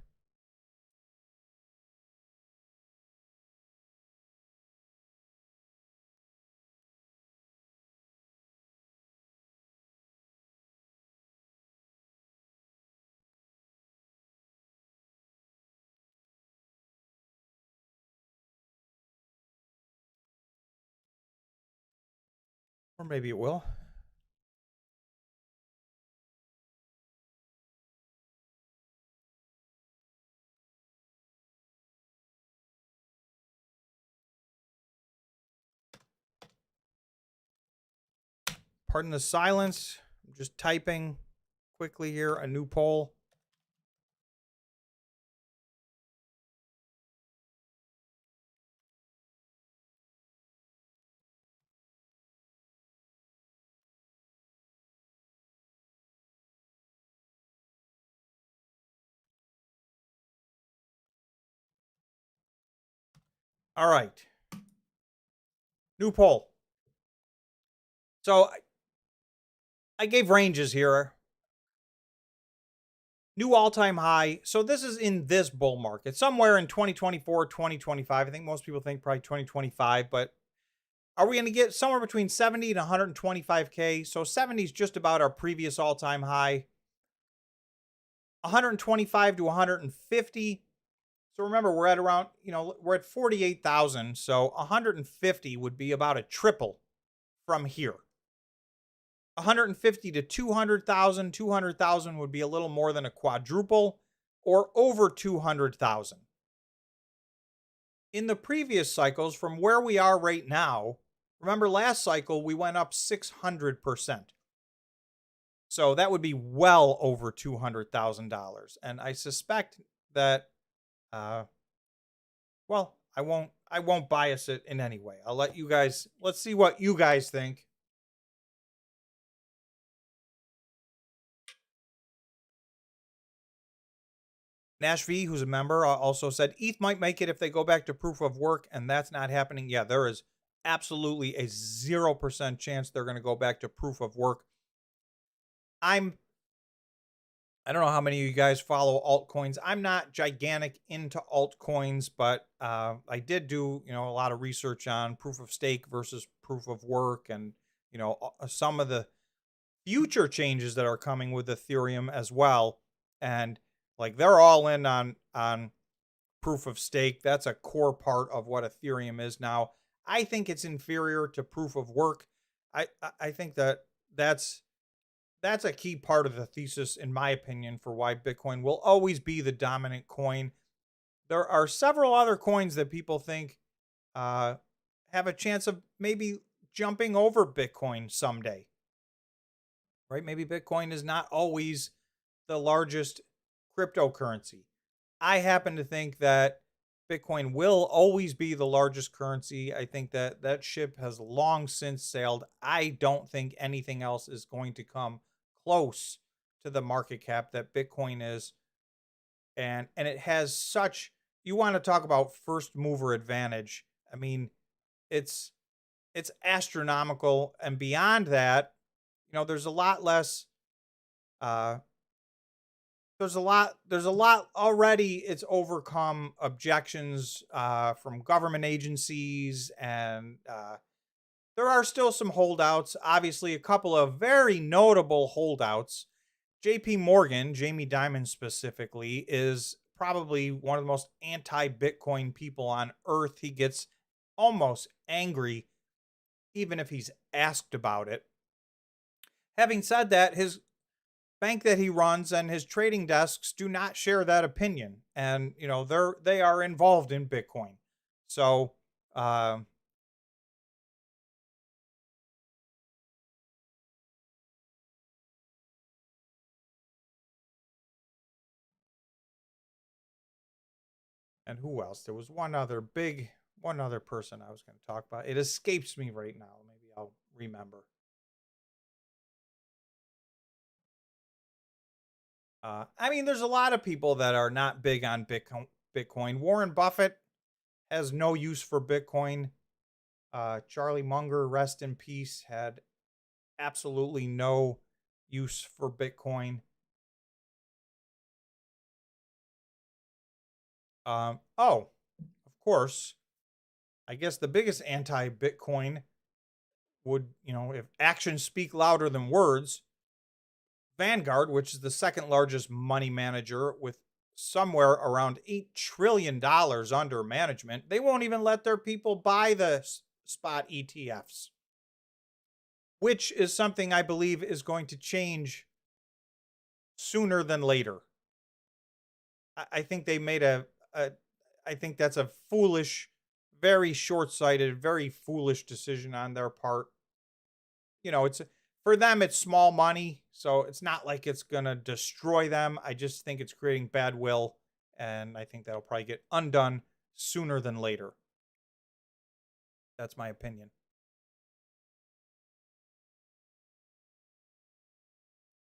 Or maybe it will. Pardon the silence. I'm just typing quickly here a new poll. All right. New poll. So I gave ranges here. New all-time high. So this is in this bull market, somewhere in 2024, 2025. I think most people think probably 2025, but are we going to get somewhere between 70 and 125K? So 70 is just about our previous all-time high. 125 to 150. So remember, we're at around, we're at 48,000. So 150 would be about a triple from here. 150 to 200,000. 200,000 would be a little more than a quadruple, or over 200,000. In the previous cycles, from where we are right now, remember last cycle, we went up 600%. So that would be well over $200,000. And I suspect that, well, I won't bias it in any way. I'll let you guys, let's see what you guys think. Nash V, who's a member, also said ETH might make it if they go back to proof of work, and that's not happening. Yeah, there is absolutely a 0% chance they're going to go back to proof of work. I don't know how many of you guys follow altcoins. I'm not gigantic into altcoins, but I did do, a lot of research on proof of stake versus proof of work, and, some of the future changes that are coming with Ethereum as well. And like they're all in on proof of stake. That's a core part of what Ethereum is now. I think it's inferior to proof of work. I think that's a key part of the thesis, in my opinion, for why Bitcoin will always be the dominant coin. There are several other coins that people think have a chance of maybe jumping over Bitcoin someday. Right? Maybe Bitcoin is not always the largest cryptocurrency. I happen to think that Bitcoin will always be the largest currency. I think that that ship has long since sailed. I don't think anything else is going to come close to the market cap that Bitcoin is. And it has such, you want to talk about first mover advantage. I mean, it's it's astronomical, and beyond that, there's a lot less uh there's a lot already. It's overcome objections from government agencies, and there are still some holdouts. Obviously, a couple of very notable holdouts. JP Morgan, Jamie Dimon specifically, is probably one of the most anti-Bitcoin people on earth. He gets almost angry even if he's asked about it. Having said that, his bank that he runs and his trading desks do not share that opinion, and they are involved in Bitcoin. So and who else? There was one other person I was going to talk about. It escapes me right now. Maybe I'll remember. I mean, there's a lot of people that are not big on Bitcoin. Warren Buffett has no use for Bitcoin. Charlie Munger, rest in peace, had absolutely no use for Bitcoin. Of course, I guess the biggest anti-Bitcoin would, if actions speak louder than words, Vanguard, which is the second largest money manager with somewhere around $8 trillion under management, they won't even let their people buy the spot ETFs, which is something I believe is going to change sooner than later. I think they made I think that's a foolish, very short-sighted, very foolish decision on their part. It's for them, it's small money, so it's not like it's going to destroy them. I just think it's creating bad will, and I think that'll probably get undone sooner than later. That's my opinion.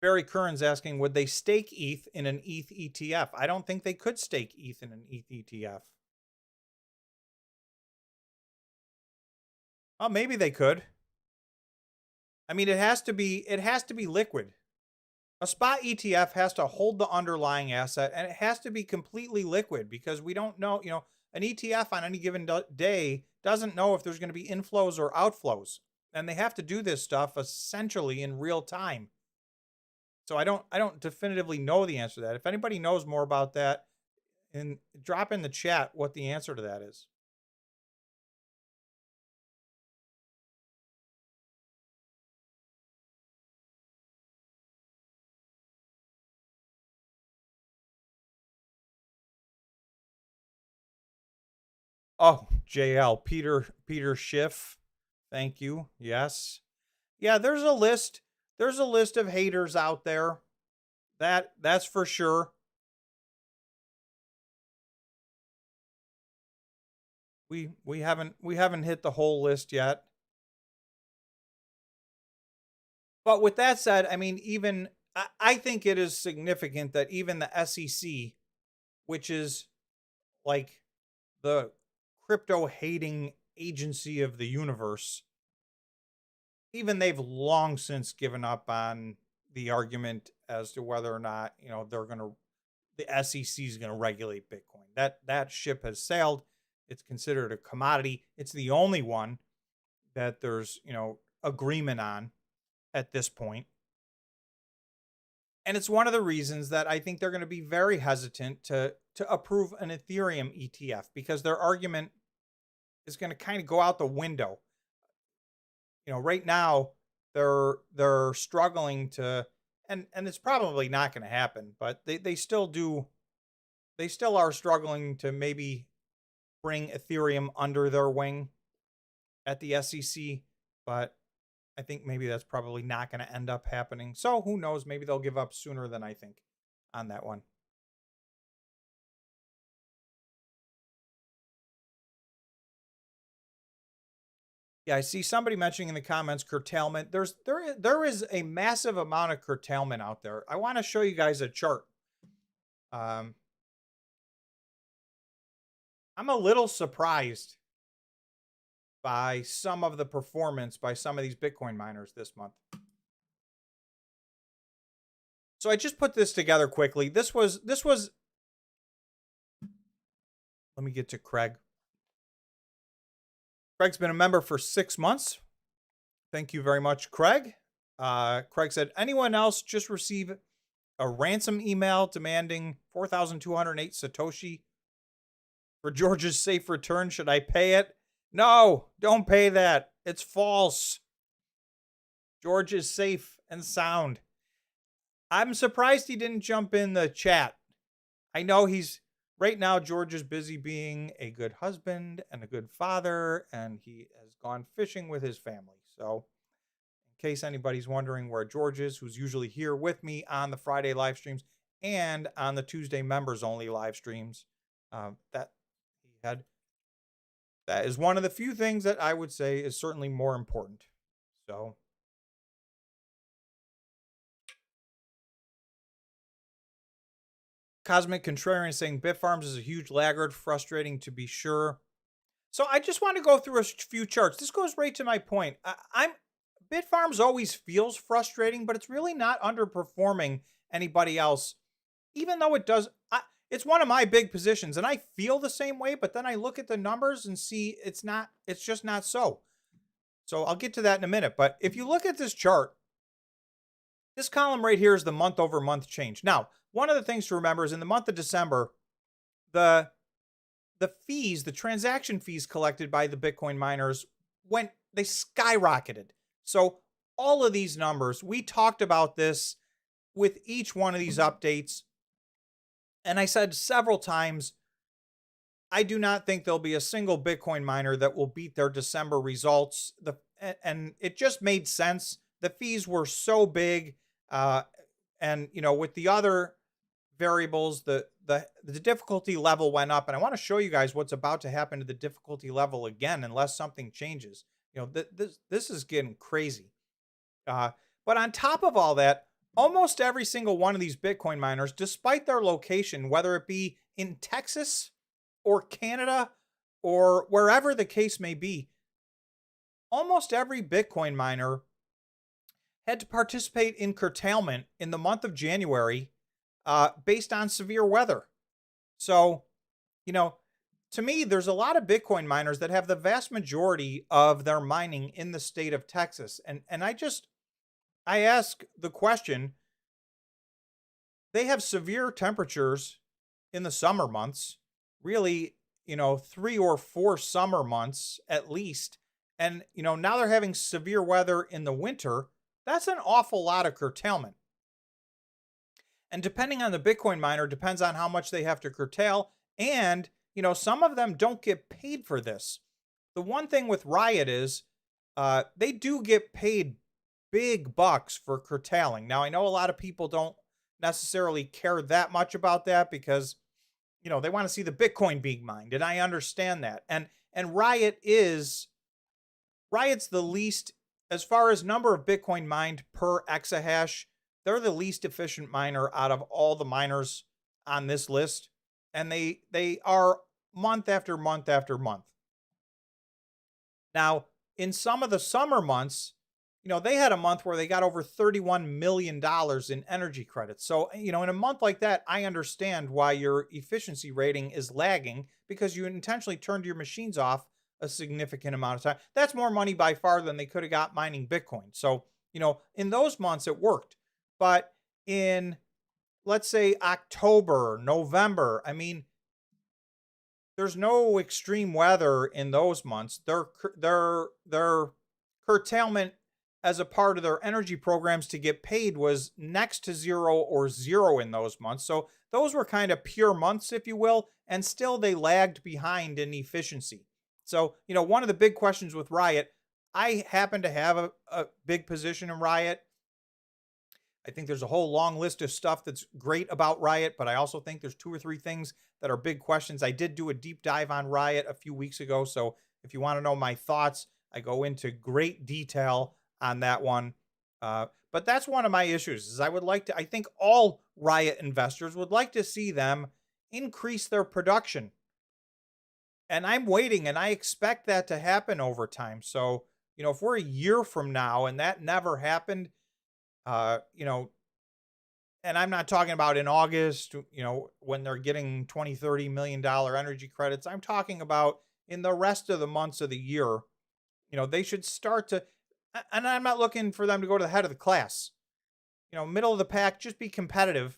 Barry Curran's asking, would they stake ETH in an ETH ETF? I don't think they could stake ETH in an ETH ETF. Oh, maybe they could. I mean, it has to be liquid. A spot ETF has to hold the underlying asset, and it has to be completely liquid, because we don't know, an ETF on any given day doesn't know if there's going to be inflows or outflows. And they have to do this stuff essentially in real time. So I don't definitively know the answer to that. If anybody knows more about that, and drop in the chat what the answer to that is. Oh, JL, Peter Schiff. Thank you. Yes. Yeah, there's a list. There's a list of haters out there. That's for sure. We haven't hit the whole list yet. But with that said, I mean, even I think it is significant that even the SEC, which is like the crypto hating agency of the universe, even they've long since given up on the argument as to whether or not, the SEC is going to regulate Bitcoin. That ship has sailed. It's considered a commodity. It's the only one that there's, agreement on at this point. And it's one of the reasons that I think they're going to be very hesitant to approve an Ethereum ETF, because their argument is going to kind of go out the window. Right now they're struggling to, and it's probably not going to happen, but they still are struggling to maybe bring Ethereum under their wing at the SEC, but I think maybe that's probably not going to end up happening. So who knows? Maybe they'll give up sooner than I think on that one. Yeah, I see somebody mentioning in the comments curtailment. There is a massive amount of curtailment out there. I want to show you guys a chart. Um, I'm a little surprised by some of the performance by some of these Bitcoin miners this month. So I just put this together quickly. This was let me get to Craig. Craig's been a member for 6 months. Thank you very much, Craig. Craig said, anyone else just receive a ransom email demanding 4,208 Satoshi for George's safe return? Should I pay it? No, don't pay that. It's false. George is safe and sound. I'm surprised he didn't jump in the chat. I know right now, George is busy being a good husband and a good father, and he has gone fishing with his family. So in case anybody's wondering where George is, who's usually here with me on the Friday live streams and on the Tuesday members only live streams, that is one of the few things that I would say is certainly more important. So Cosmic Contrarian saying Bitfarms is a huge laggard, frustrating to be sure. So I just want to go through a few charts. This goes right to my point. Bitfarms always feels frustrating, but it's really not underperforming anybody else, even though it does. It's one of my big positions, and I feel the same way, but then I look at the numbers and see it's just not so. So I'll get to that in a minute. But if you look at this chart, this column right here is the month-over-month change. Now, one of the things to remember is in the month of December, the fees, the transaction fees collected by the Bitcoin miners they skyrocketed. So all of these numbers, we talked about this with each one of these updates. And I said several times, I do not think there'll be a single Bitcoin miner that will beat their December results. And it just made sense. The fees were so big. And, with the other variables, the difficulty level went up. And I want to show you guys what's about to happen to the difficulty level again, unless something changes. This is getting crazy. But on top of all that, almost every single one of these Bitcoin miners, despite their location, whether it be in Texas or Canada or wherever the case may be, almost every Bitcoin miner had to participate in curtailment in the month of January based on severe weather. So, to me, there's a lot of Bitcoin miners that have the vast majority of their mining in the state of Texas. And I ask the question, they have severe temperatures in the summer months, really, 3 or 4 summer months at least. And, now they're having severe weather in the winter. That's an awful lot of curtailment. And depending on the Bitcoin miner, depends on how much they have to curtail. And, some of them don't get paid for this. The one thing with Riot is they do get paid big bucks for curtailing. Now, I know a lot of people don't necessarily care that much about that because, they want to see the Bitcoin being mined. And I understand that. And Riot's the least, as far as number of Bitcoin mined per exahash, they're the least efficient miner out of all the miners on this list. And they are month after month after month. Now, in some of the summer months, they had a month where they got over $31 million in energy credits. So, in a month like that, I understand why your efficiency rating is lagging because you intentionally turned your machines off a significant amount of time. That's more money by far than they could have got mining Bitcoin. So, in those months, it worked. But in, let's say, October, November, there's no extreme weather in those months. Their curtailment as a part of their energy programs to get paid was next to zero or zero in those months. So those were kind of pure months, if you will, and still they lagged behind in efficiency. So, one of the big questions with Riot, I happen to have a big position in Riot. I think there's a whole long list of stuff that's great about Riot, but I also think there's 2 or 3 things that are big questions. I did do a deep dive on Riot a few weeks ago, so if you want to know my thoughts, I go into great detail on that one. But that's one of my issues is I think all Riot investors would like to see them increase their production. And I'm waiting and I expect that to happen over time. So, if we're a year from now and that never happened, uh, you know, and I'm not talking about in August, when they're getting 20, $30 million energy credits. I'm talking about in the rest of the months of the year, they should start to, and I'm not looking for them to go to the head of the class, middle of the pack, just be competitive.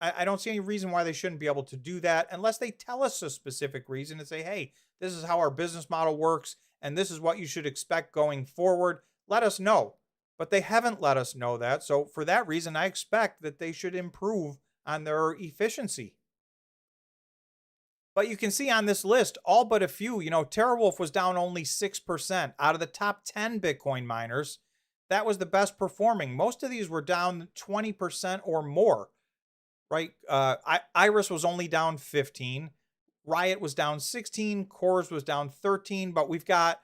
I don't see any reason why they shouldn't be able to do that unless they tell us a specific reason and say, hey, this is how our business model works and this is what you should expect going forward. Let us know. But they haven't let us know that. So for that reason, I expect that they should improve on their efficiency. But you can see on this list, all but a few, TeraWulf was down only 6% out of the top 10 Bitcoin miners. That was the best performing. Most of these were down 20% or more, right? Iris was only down 15. Riot was down 16. Cores was down 13. But we've got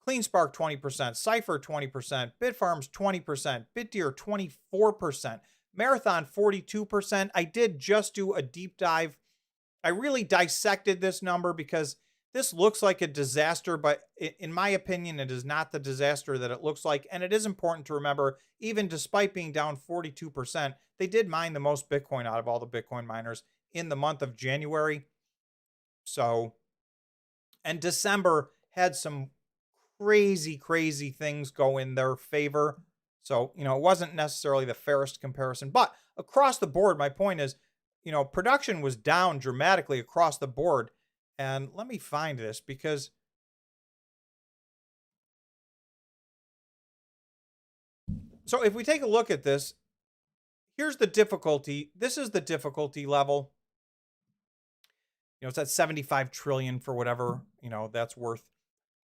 CleanSpark 20%, Cypher 20%, Bitfarms 20%, BitDeer 24%, Marathon 42%. I did just do a deep dive. I really dissected this number because this looks like a disaster, but in my opinion, it is not the disaster that it looks like. And it is important to remember, even despite being down 42%, they did mine the most Bitcoin out of all the Bitcoin miners in the month of January. So, and December had some crazy things go in their favor. So, it wasn't necessarily the fairest comparison, but across the board, my point is, production was down dramatically across the board. And let me find this because so if we take a look at this, here's the difficulty. This is the difficulty level. It's at 75 trillion for whatever, that's worth.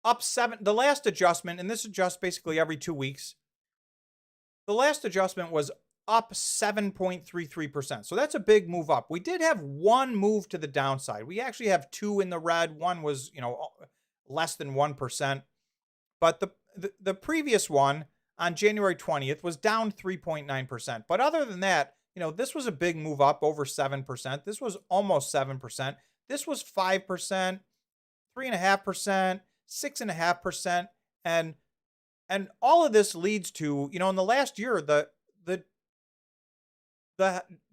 Up 7, the last adjustment, and this adjusts basically every 2 weeks. The last adjustment was up 7.33%. So that's a big move up. We did have one move to the downside. We actually have two in the red. One was, less than 1%. But the previous one on January 20th was down 3.9%. But other than that, this was a big move up over 7%. This was almost 7%. This was 5%, 3.5%, 6.5%. And all of this leads to, in the last year, the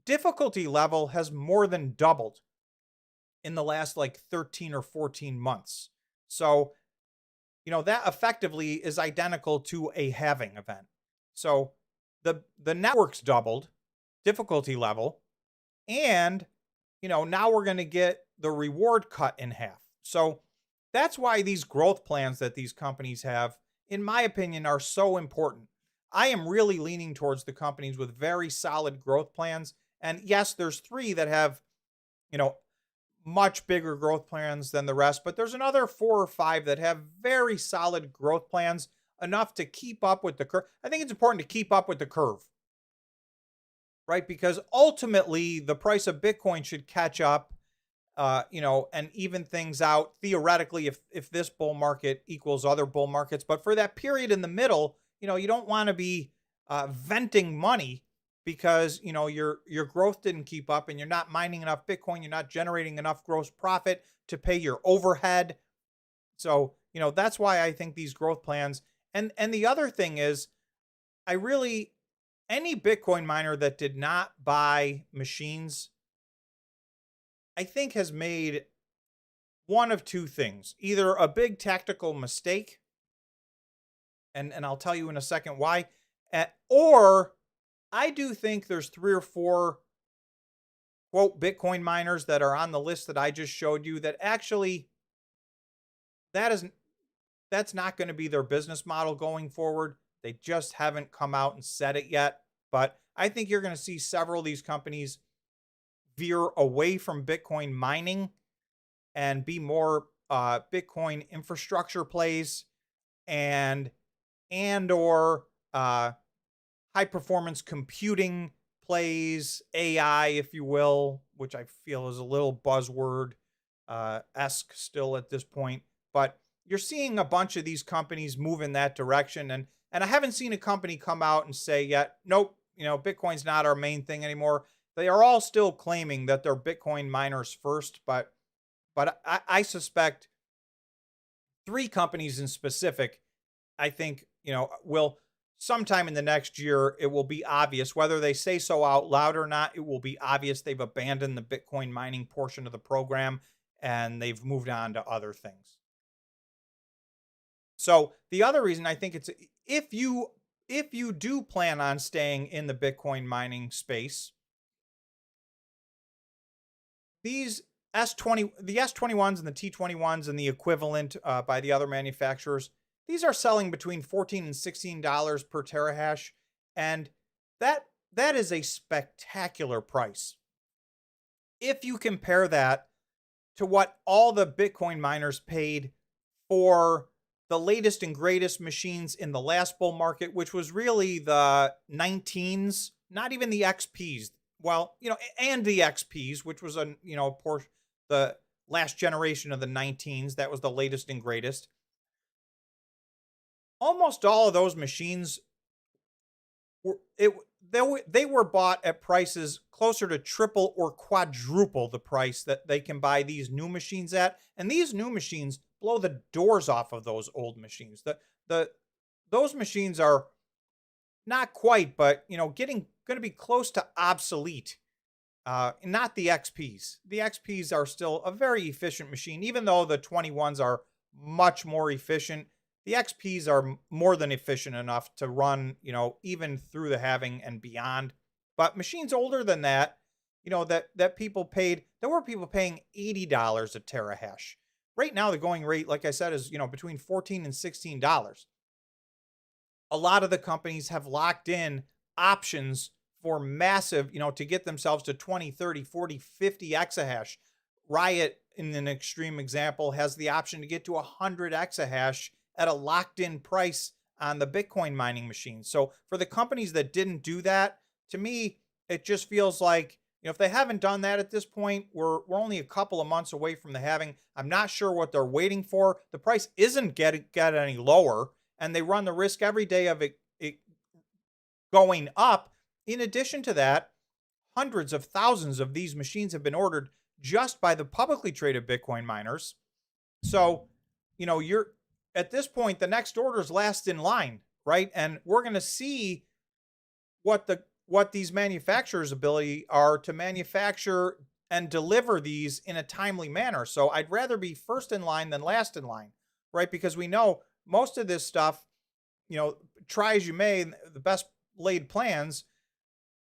difficulty level has more than doubled in the last 13 or 14 months. So, that effectively is identical to a halving event. So the network's doubled, difficulty level, and, now we're going to get the reward cut in half. So that's why these growth plans that these companies have, in my opinion, are so important. I am really leaning towards the companies with very solid growth plans. And yes, there's 3 that have, much bigger growth plans than the rest, but there's another 4 or 5 that have very solid growth plans, enough to keep up with the curve. I think it's important to keep up with the curve, right? Because ultimately the price of Bitcoin should catch up, and even things out theoretically if this bull market equals other bull markets. But for that period in the middle, you don't want to be venting money because, your growth didn't keep up and you're not mining enough Bitcoin. You're not generating enough gross profit to pay your overhead. So, that's why I think these growth plans. And the other thing is, any Bitcoin miner that did not buy machines, I think has made one of 2 things. Either a big tactical mistake, and I'll tell you in a second why, or I do think there's 3 or 4, quote, Bitcoin miners that are on the list that I just showed you that actually that's not going to be their business model going forward. They just haven't come out and said it yet. But I think you're going to see several of these companies veer away from Bitcoin mining and be more Bitcoin infrastructure plays and or high performance computing plays, AI, if you will, which I feel is a little buzzword esque still at this point. But you're seeing a bunch of these companies move in that direction. And I haven't seen a company come out and say yet, nope, Bitcoin's not our main thing anymore. They are all still claiming that they're Bitcoin miners first, but I suspect three companies in specific, I think, will sometime in the next year, it will be obvious, whether they say so out loud or not, it will be obvious they've abandoned the Bitcoin mining portion of the program and they've moved on to other things. So the other reason I think it's, if you do plan on staying in the Bitcoin mining space, these the S21s and the T21s and the equivalent by the other manufacturers, these are selling between $14 and $16 per terahash, and that is a spectacular price. If you compare that to what all the Bitcoin miners paid for the latest and greatest machines in the last bull market, which was really the 19s, not even the XPs. Well, and the XPs, which was the last generation of the 19s, that was the latest and greatest. Almost all of those machines they were bought at prices closer to triple or quadruple the price that they can buy these new machines at. And these new machines blow the doors off of those old machines. Those machines are not quite, but going to be close to obsolete. Not the XPs. The XPs are still a very efficient machine, even though the 21s are much more efficient. The XPs are more than efficient enough to run, even through the halving and beyond. But machines older than that, that people paid, there were people paying $80 a terahash. Right now, the going rate, like I said, is, between $14 and $16. A lot of the companies have locked in options for massive, to get themselves to 20, 30, 40, 50 exahash. Riot, in an extreme example, has the option to get to 100 exahash at a locked-in price on the Bitcoin mining machine. So for the companies that didn't do that, to me, it just feels like, if they haven't done that at this point, we're only a couple of months away from the halving. I'm not sure what they're waiting for. The price isn't get any lower, and they run the risk every day of it going up. In addition to that, hundreds of thousands of these machines have been ordered just by the publicly traded Bitcoin miners. So, you're at this point, the next order's last in line, right? And we're going to see what these manufacturers' ability are to manufacture and deliver these in a timely manner. So I'd rather be first in line than last in line, right? Because we know most of this stuff, try as you may, the best laid plans,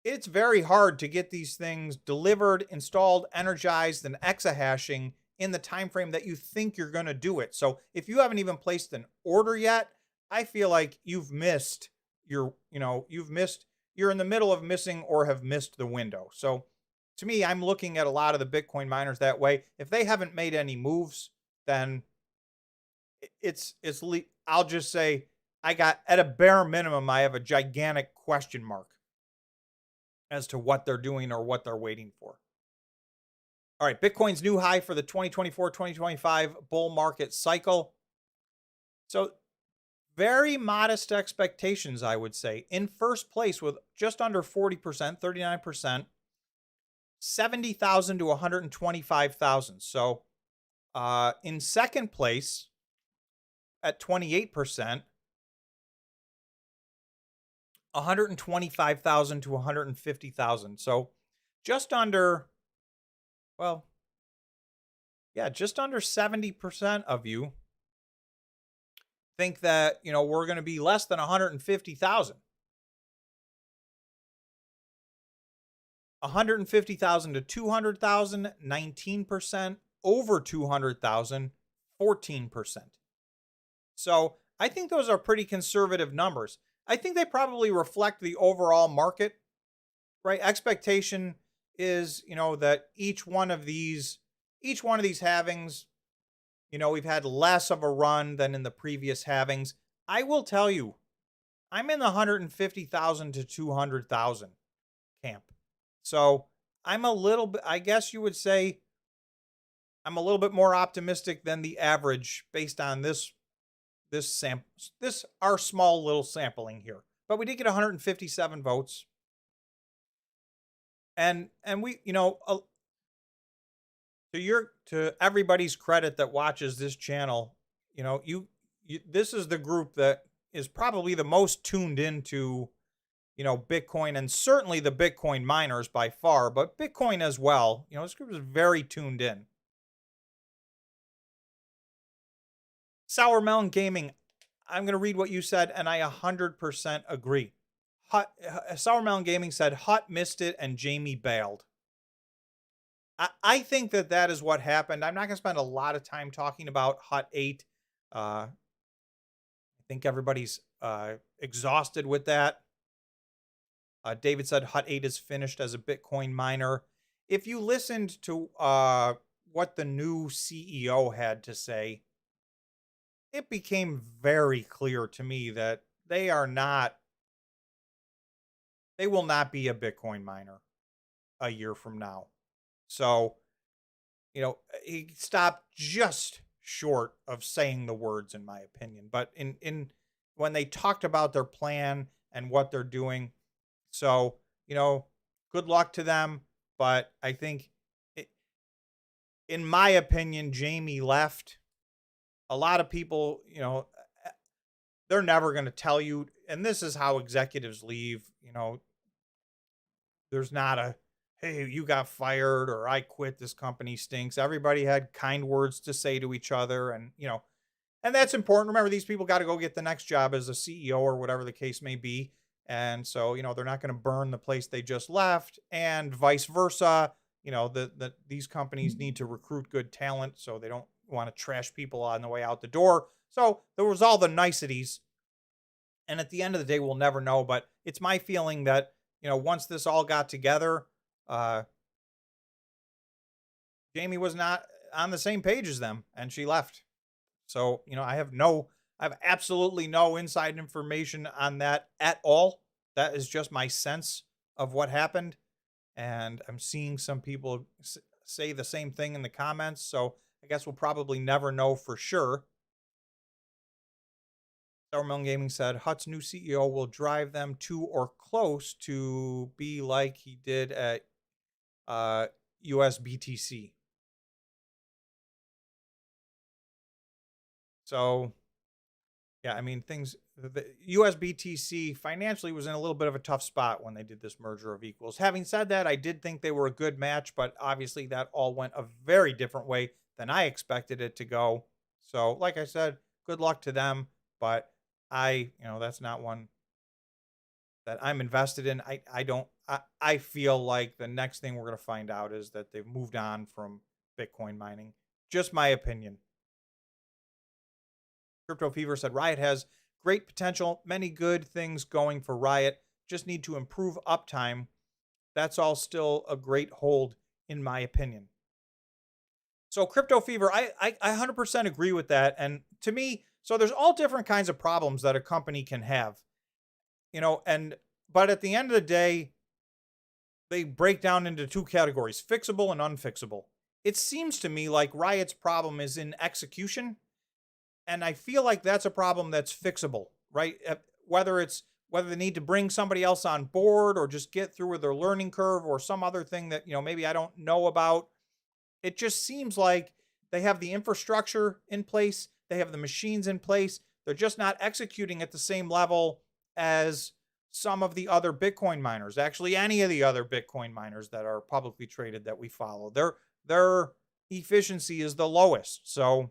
it's very hard to get these things delivered, installed, energized, and exahashing in the time frame that you think you're going to do it. So if you haven't even placed an order yet, I feel like you've missed you're in the middle of missing or have missed the window. So to me, I'm looking at a lot of the Bitcoin miners that way. If they haven't made any moves, then I'll just say at a bare minimum, I have a gigantic question mark as to what they're doing or what they're waiting for. All right, Bitcoin's new high for the 2024-2025 bull market cycle. So very modest expectations, I would say. In first place with just under 40%, 39%, 70,000 to 125,000. So in second place at 28%, 125,000 to 150,000. So just under, just under 70% of you think that, we're going to be less than 150,000. 150,000 to 200,000, 19%, over 200,000, 14%. So I think those are pretty conservative numbers. I think they probably reflect the overall market, right? Expectation is, that each one of these halvings, we've had less of a run than in the previous halvings. I will tell you, I'm in the 150,000 to 200,000 camp. So I'm a little bit, I guess you would say, I'm a little bit more optimistic than the average based on this our small little sampling here. But we did get 157 votes. And we, to everybody's credit that watches this channel, you this is the group that is probably the most tuned into, Bitcoin, and certainly the Bitcoin miners by far, but Bitcoin as well. This group is very tuned in. Sour Melon Gaming, I'm going to read what you said, and I 100% agree. Sour Melon Gaming said, Hut missed it and Jamie bailed. I think that is what happened. I'm not going to spend a lot of time talking about Hut 8. I think everybody's exhausted with that. David said Hut 8 is finished as a Bitcoin miner. If you listened to what the new CEO had to say, it became very clear to me that they will not be a Bitcoin miner a year from now. So, he stopped just short of saying the words, in my opinion. But in when they talked about their plan and what they're doing, so, good luck to them. But I think, in my opinion, Jamie left. A lot of people, they're never going to tell you, and this is how executives leave. There's not a, hey, you got fired, or I quit, this company stinks. Everybody had kind words to say to each other, and and that's important. Remember, these people got to go get the next job as a CEO or whatever the case may be. And so, they're not going to burn the place they just left, and vice versa. These companies need to recruit good talent, so they don't want to trash people on the way out the door. So there was all the niceties. And at the end of the day, we'll never know. But it's my feeling that, once this all got together, Jamie was not on the same page as them, and she left. So, I have absolutely no inside information on that at all. That is just my sense of what happened. And I'm seeing some people say the same thing in the comments. So I guess we'll probably never know for sure. Sour Melon Gaming said, Hut's new CEO will drive them to or close to be like he did at US BTC. So, yeah, I mean, the US BTC financially was in a little bit of a tough spot when they did this merger of equals. Having said that, I did think they were a good match, but obviously that all went a very different way than I expected it to go. So, like I said, good luck to them, but that's not one that I'm invested in. I feel like the next thing we're going to find out is that they've moved on from Bitcoin mining. Just my opinion. Crypto Fever said, Riot has great potential, many good things going for Riot. Just need to improve uptime. That's all still a great hold, in my opinion. So Crypto Fever, I 100% agree with that. And to me, so there's all different kinds of problems that a company can have, but at the end of the day, they break down into two categories, fixable and unfixable. It seems to me like Riot's problem is in execution. And I feel like that's a problem that's fixable, right? Whether they need to bring somebody else on board or just get through with their learning curve or some other thing that, maybe I don't know about. It just seems like they have the infrastructure in place. They have the machines in place. They're just not executing at the same level as some of the other Bitcoin miners. Actually, any of the other Bitcoin miners that are publicly traded that we follow. Their efficiency is the lowest. So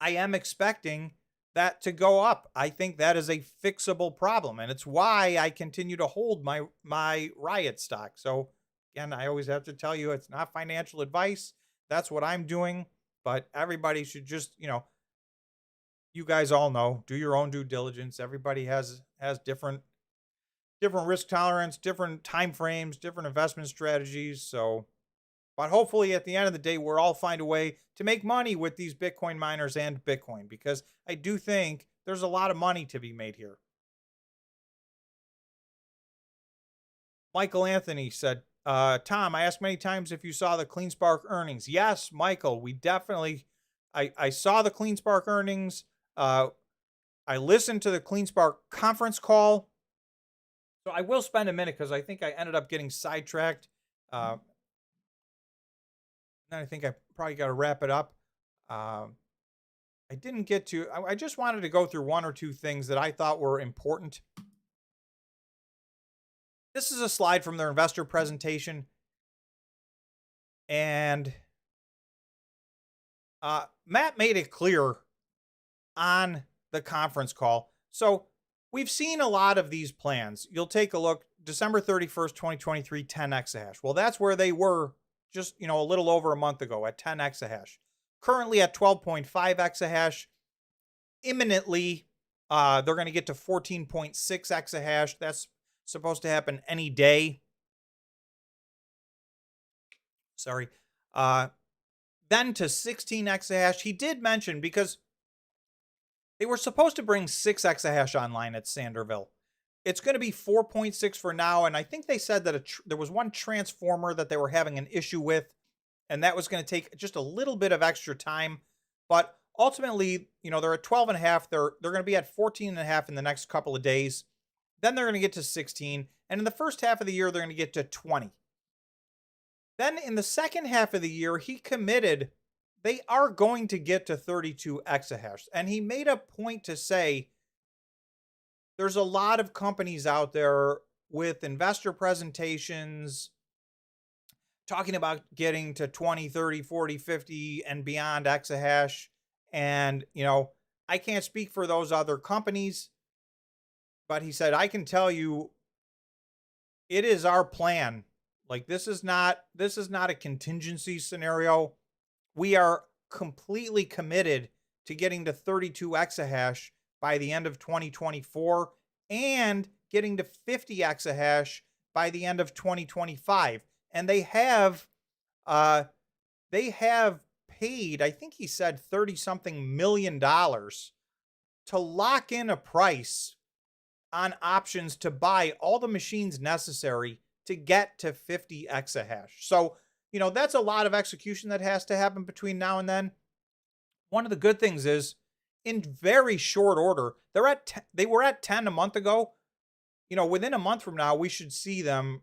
I am expecting that to go up. I think that is a fixable problem, and it's why I continue to hold my Riot stock. So again, I always have to tell you, it's not financial advice. That's what I'm doing, but everybody should just, you guys all know, do your own due diligence. Everybody has different risk tolerance, different time frames, different investment strategies. So, but hopefully at the end of the day, we'll all find a way to make money with these Bitcoin miners and Bitcoin, because I do think there's a lot of money to be made here. Michael Anthony said, Tom, I asked many times if you saw the CleanSpark earnings. Yes, Michael, we definitely, I saw the CleanSpark earnings. I listened to the CleanSpark conference call. So I will spend a minute because I think I ended up getting sidetracked. And I think I probably got to wrap it up. I didn't get to, I just wanted to go through one or two things that I thought were important. This is a slide from their investor presentation. And Matt made it clear on the conference call. So we've seen a lot of these plans. You'll take a look, December 31st, 2023, 10 exahash. Well, that's where they were just, a little over a month ago at 10 exahash. Currently at 12.5 exahash. Imminently, they're going to get to 14.6 exahash. That's supposed to happen any day. Sorry. Then to 16 exahash. He did mention, because they were supposed to bring 6 exahash online at Sanderville. It's going to be 4.6 for now, and I think they said that there was one transformer that they were having an issue with, and that was going to take just a little bit of extra time. But ultimately, they're at 12.5. They're going to be at 14.5 in the next couple of days. Then they're going to get to 16, and in the first half of the year, they're going to get to 20. Then in the second half of the year, he committed they are going to get to 32 exahash. And he made a point to say there's a lot of companies out there with investor presentations talking about getting to 20, 30, 40, 50 and beyond exahash. And, I can't speak for those other companies, but he said, I can tell you it is our plan. Like, this is not a contingency scenario. We are completely committed to getting to 32 exahash by the end of 2024 and getting to 50 exahash by the end of 2025. And they have paid, I think he said $30-something million to lock in a price on options to buy all the machines necessary to get to 50 exahash. So, that's a lot of execution that has to happen between now and then. One of the good things is, in very short order, they were at 10 a month ago. Within a month from now, we should see them,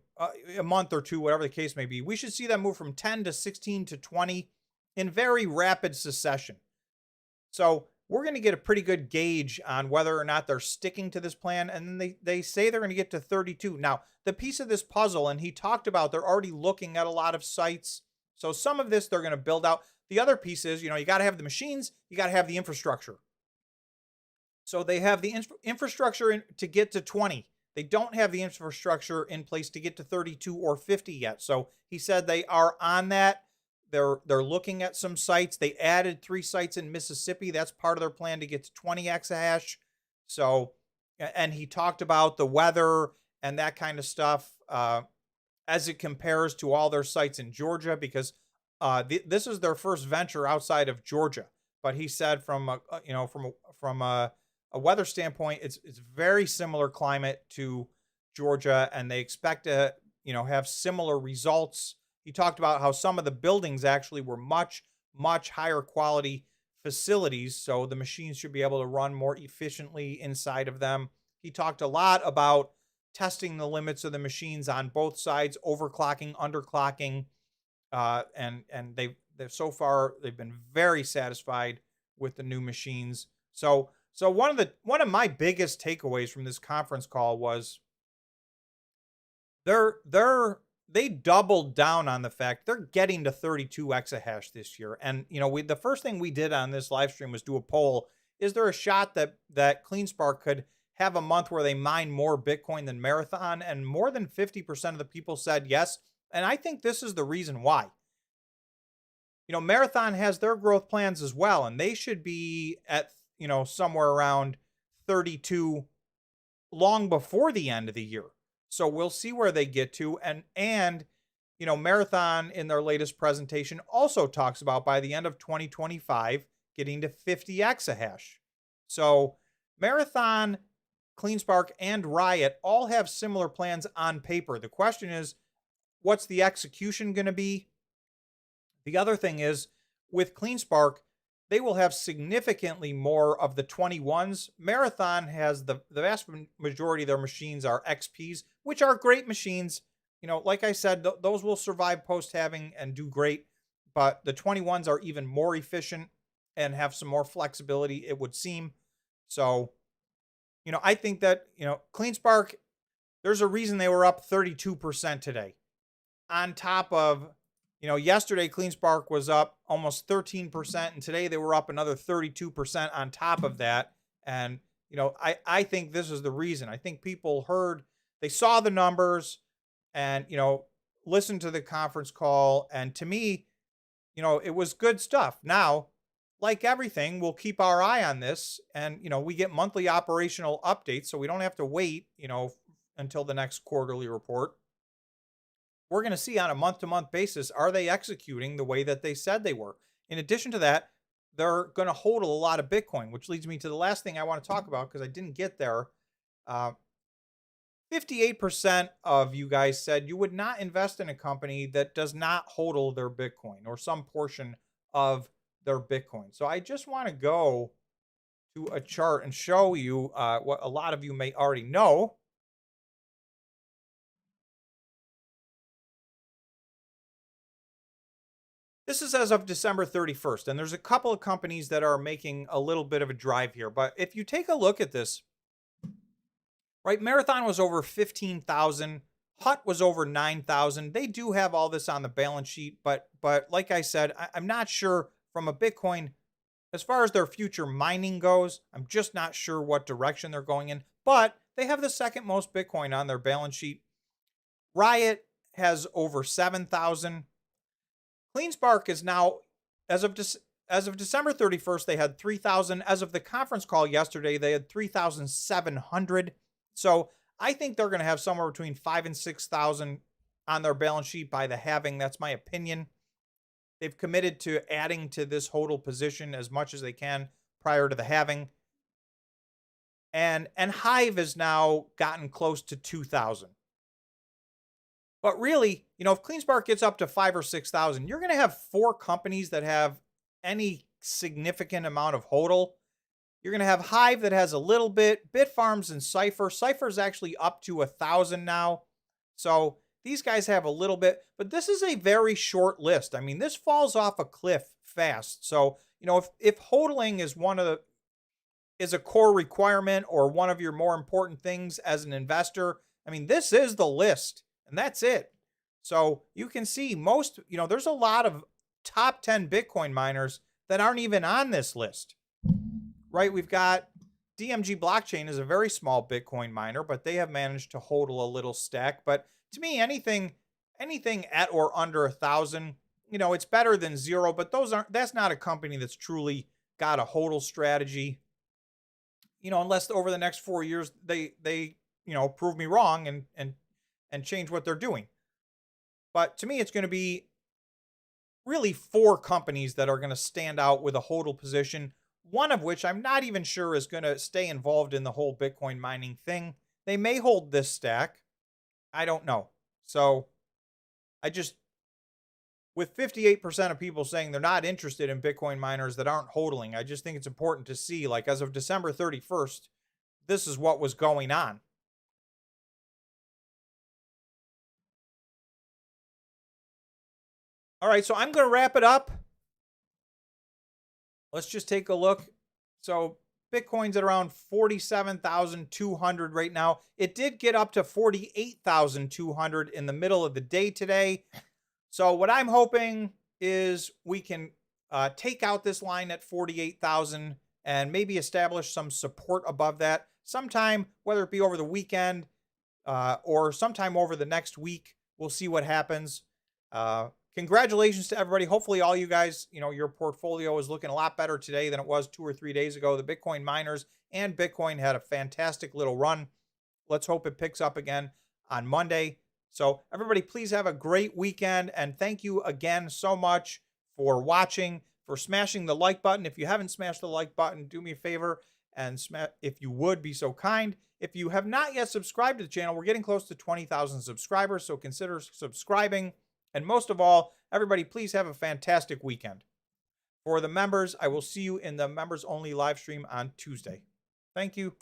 a month or two, whatever the case may be, we should see them move from 10 to 16 to 20 in very rapid succession. So we're going to get a pretty good gauge on whether or not they're sticking to this plan. And then they say they're going to get to 32. Now, the piece of this puzzle, and he talked about they're already looking at a lot of sites. So some of this they're going to build out. The other piece is, you got to have the machines, you got to have the infrastructure. So they have the infrastructure to get to 20. They don't have the infrastructure in place to get to 32 or 50 yet. So he said they are on that. They're looking at some sites. They added 3 sites in Mississippi. That's part of their plan to get to 20 exahash. So, and he talked about the weather and that kind of stuff as it compares to all their sites in Georgia, because this is their first venture outside of Georgia. But he said from a weather standpoint, it's very similar climate to Georgia, and they expect to have similar results. He talked about how some of the buildings actually were much, much higher quality facilities, so the machines should be able to run more efficiently inside of them. He talked a lot about testing the limits of the machines on both sides, overclocking, underclocking, and they've so far they've been very satisfied with the new machines. So one of my biggest takeaways from this conference call was they doubled down on the fact they're getting to 32 exahash this year. And the first thing we did on this live stream was do a poll. Is there a shot that CleanSpark could have a month where they mine more Bitcoin than Marathon? And more than 50% of the people said yes. And I think this is the reason why. Marathon has their growth plans as well, and they should be at somewhere around 32 long before the end of the year. So we'll see where they get to. And Marathon in their latest presentation also talks about by the end of 2025 getting to 50 exahash. So Marathon, CleanSpark, and Riot all have similar plans on paper. The question is, what's the execution going to be? The other thing is with CleanSpark, they will have significantly more of the 21s. Marathon has the vast majority of their machines are XPs, which are great machines. You know, like I said, those will survive post-halving and do great, but the 21s are even more efficient and have some more flexibility, it would seem. So, you know, I think that, you know, CleanSpark, there's a reason they were up 32% today. On top of, you know, yesterday CleanSpark was up almost 13%, and today they were up another 32% on top of that. And, you know, I think this is the reason. I think people heard, they saw the numbers and, you know, listened to the conference call. And to me, you know, it was good stuff. Now, like everything, we'll keep our eye on this. And, you know, we get monthly operational updates, so we don't have to wait, you know, until the next quarterly report. We're going to see on a month-to-month basis, are they executing the way that they said they were? In addition to that, they're going to hold a lot of Bitcoin, which leads me to the last thing I want to talk about because I didn't get there. 58% of you guys said you would not invest in a company that does not hodl their Bitcoin or some portion of their Bitcoin. So I just want to go to a chart and show you what a lot of you may already know. This is as of December 31st, and there's a couple of companies that are making a little bit of a drive here. But if you take a look at this, right, Marathon was over 15,000. Hut was over 9,000. They do have all this on the balance sheet, but like I said, I'm not sure from a Bitcoin, as far as their future mining goes, I'm just not sure what direction they're going in. But they have the second most Bitcoin on their balance sheet. Riot has over 7,000. CleanSpark is now, as of December 31st, they had 3,000. As of the conference call yesterday, they had 3,700. So I think they're going to have somewhere between 5,000 and 6,000 on their balance sheet by the halving. That's my opinion. They've committed to adding to this hodl position as much as they can prior to the halving. And Hive has now gotten close to 2,000. But really, you know, if CleanSpark gets up to 5,000 or 6,000, you're going to have 4 companies that have any significant amount of hodl. You're going to have Hive that has a little bit, Bitfarms and Cypher. Cypher is actually up to 1,000 now. So these guys have a little bit, but this is a very short list. I mean, this falls off a cliff fast. So, you know, if hodling is a core requirement or one of your more important things as an investor, I mean, this is the list. And that's it. So you can see most, you know, there's a lot of top 10 Bitcoin miners that aren't even on this list, right? We've got DMG Blockchain is a very small Bitcoin miner, but they have managed to hodl a little stack. But to me, anything at or under 1,000, you know, it's better than 0, but that's not a company that's truly got a hodl strategy, you know, unless over the next 4 years, they, you know, prove me wrong and change what they're doing. But to me, it's going to be really 4 companies that are going to stand out with a hodl position, one of which I'm not even sure is going to stay involved in the whole Bitcoin mining thing. They may hold this stack. I don't know. So with 58% of people saying they're not interested in Bitcoin miners that aren't hodling, I just think it's important to see, like, as of December 31st, this is what was going on. All right, so I'm going to wrap it up. Let's just take a look. So Bitcoin's at around 47,200 right now. It did get up to 48,200 in the middle of the day today. So what I'm hoping is we can take out this line at 48,000 and maybe establish some support above that sometime, whether it be over the weekend or sometime over the next week. We'll see what happens. Congratulations to everybody. Hopefully all you guys, you know, your portfolio is looking a lot better today than it was 2 or 3 days ago. The Bitcoin miners and Bitcoin had a fantastic little run. Let's hope it picks up again on Monday. So everybody, please have a great weekend. And thank you again so much for watching, for smashing the like button. If you haven't smashed the like button, do me a favor and if you would be so kind. If you have not yet subscribed to the channel, we're getting close to 20,000 subscribers, so consider subscribing. And most of all, everybody, please have a fantastic weekend. For the members, I will see you in the members only live stream on Tuesday. Thank you.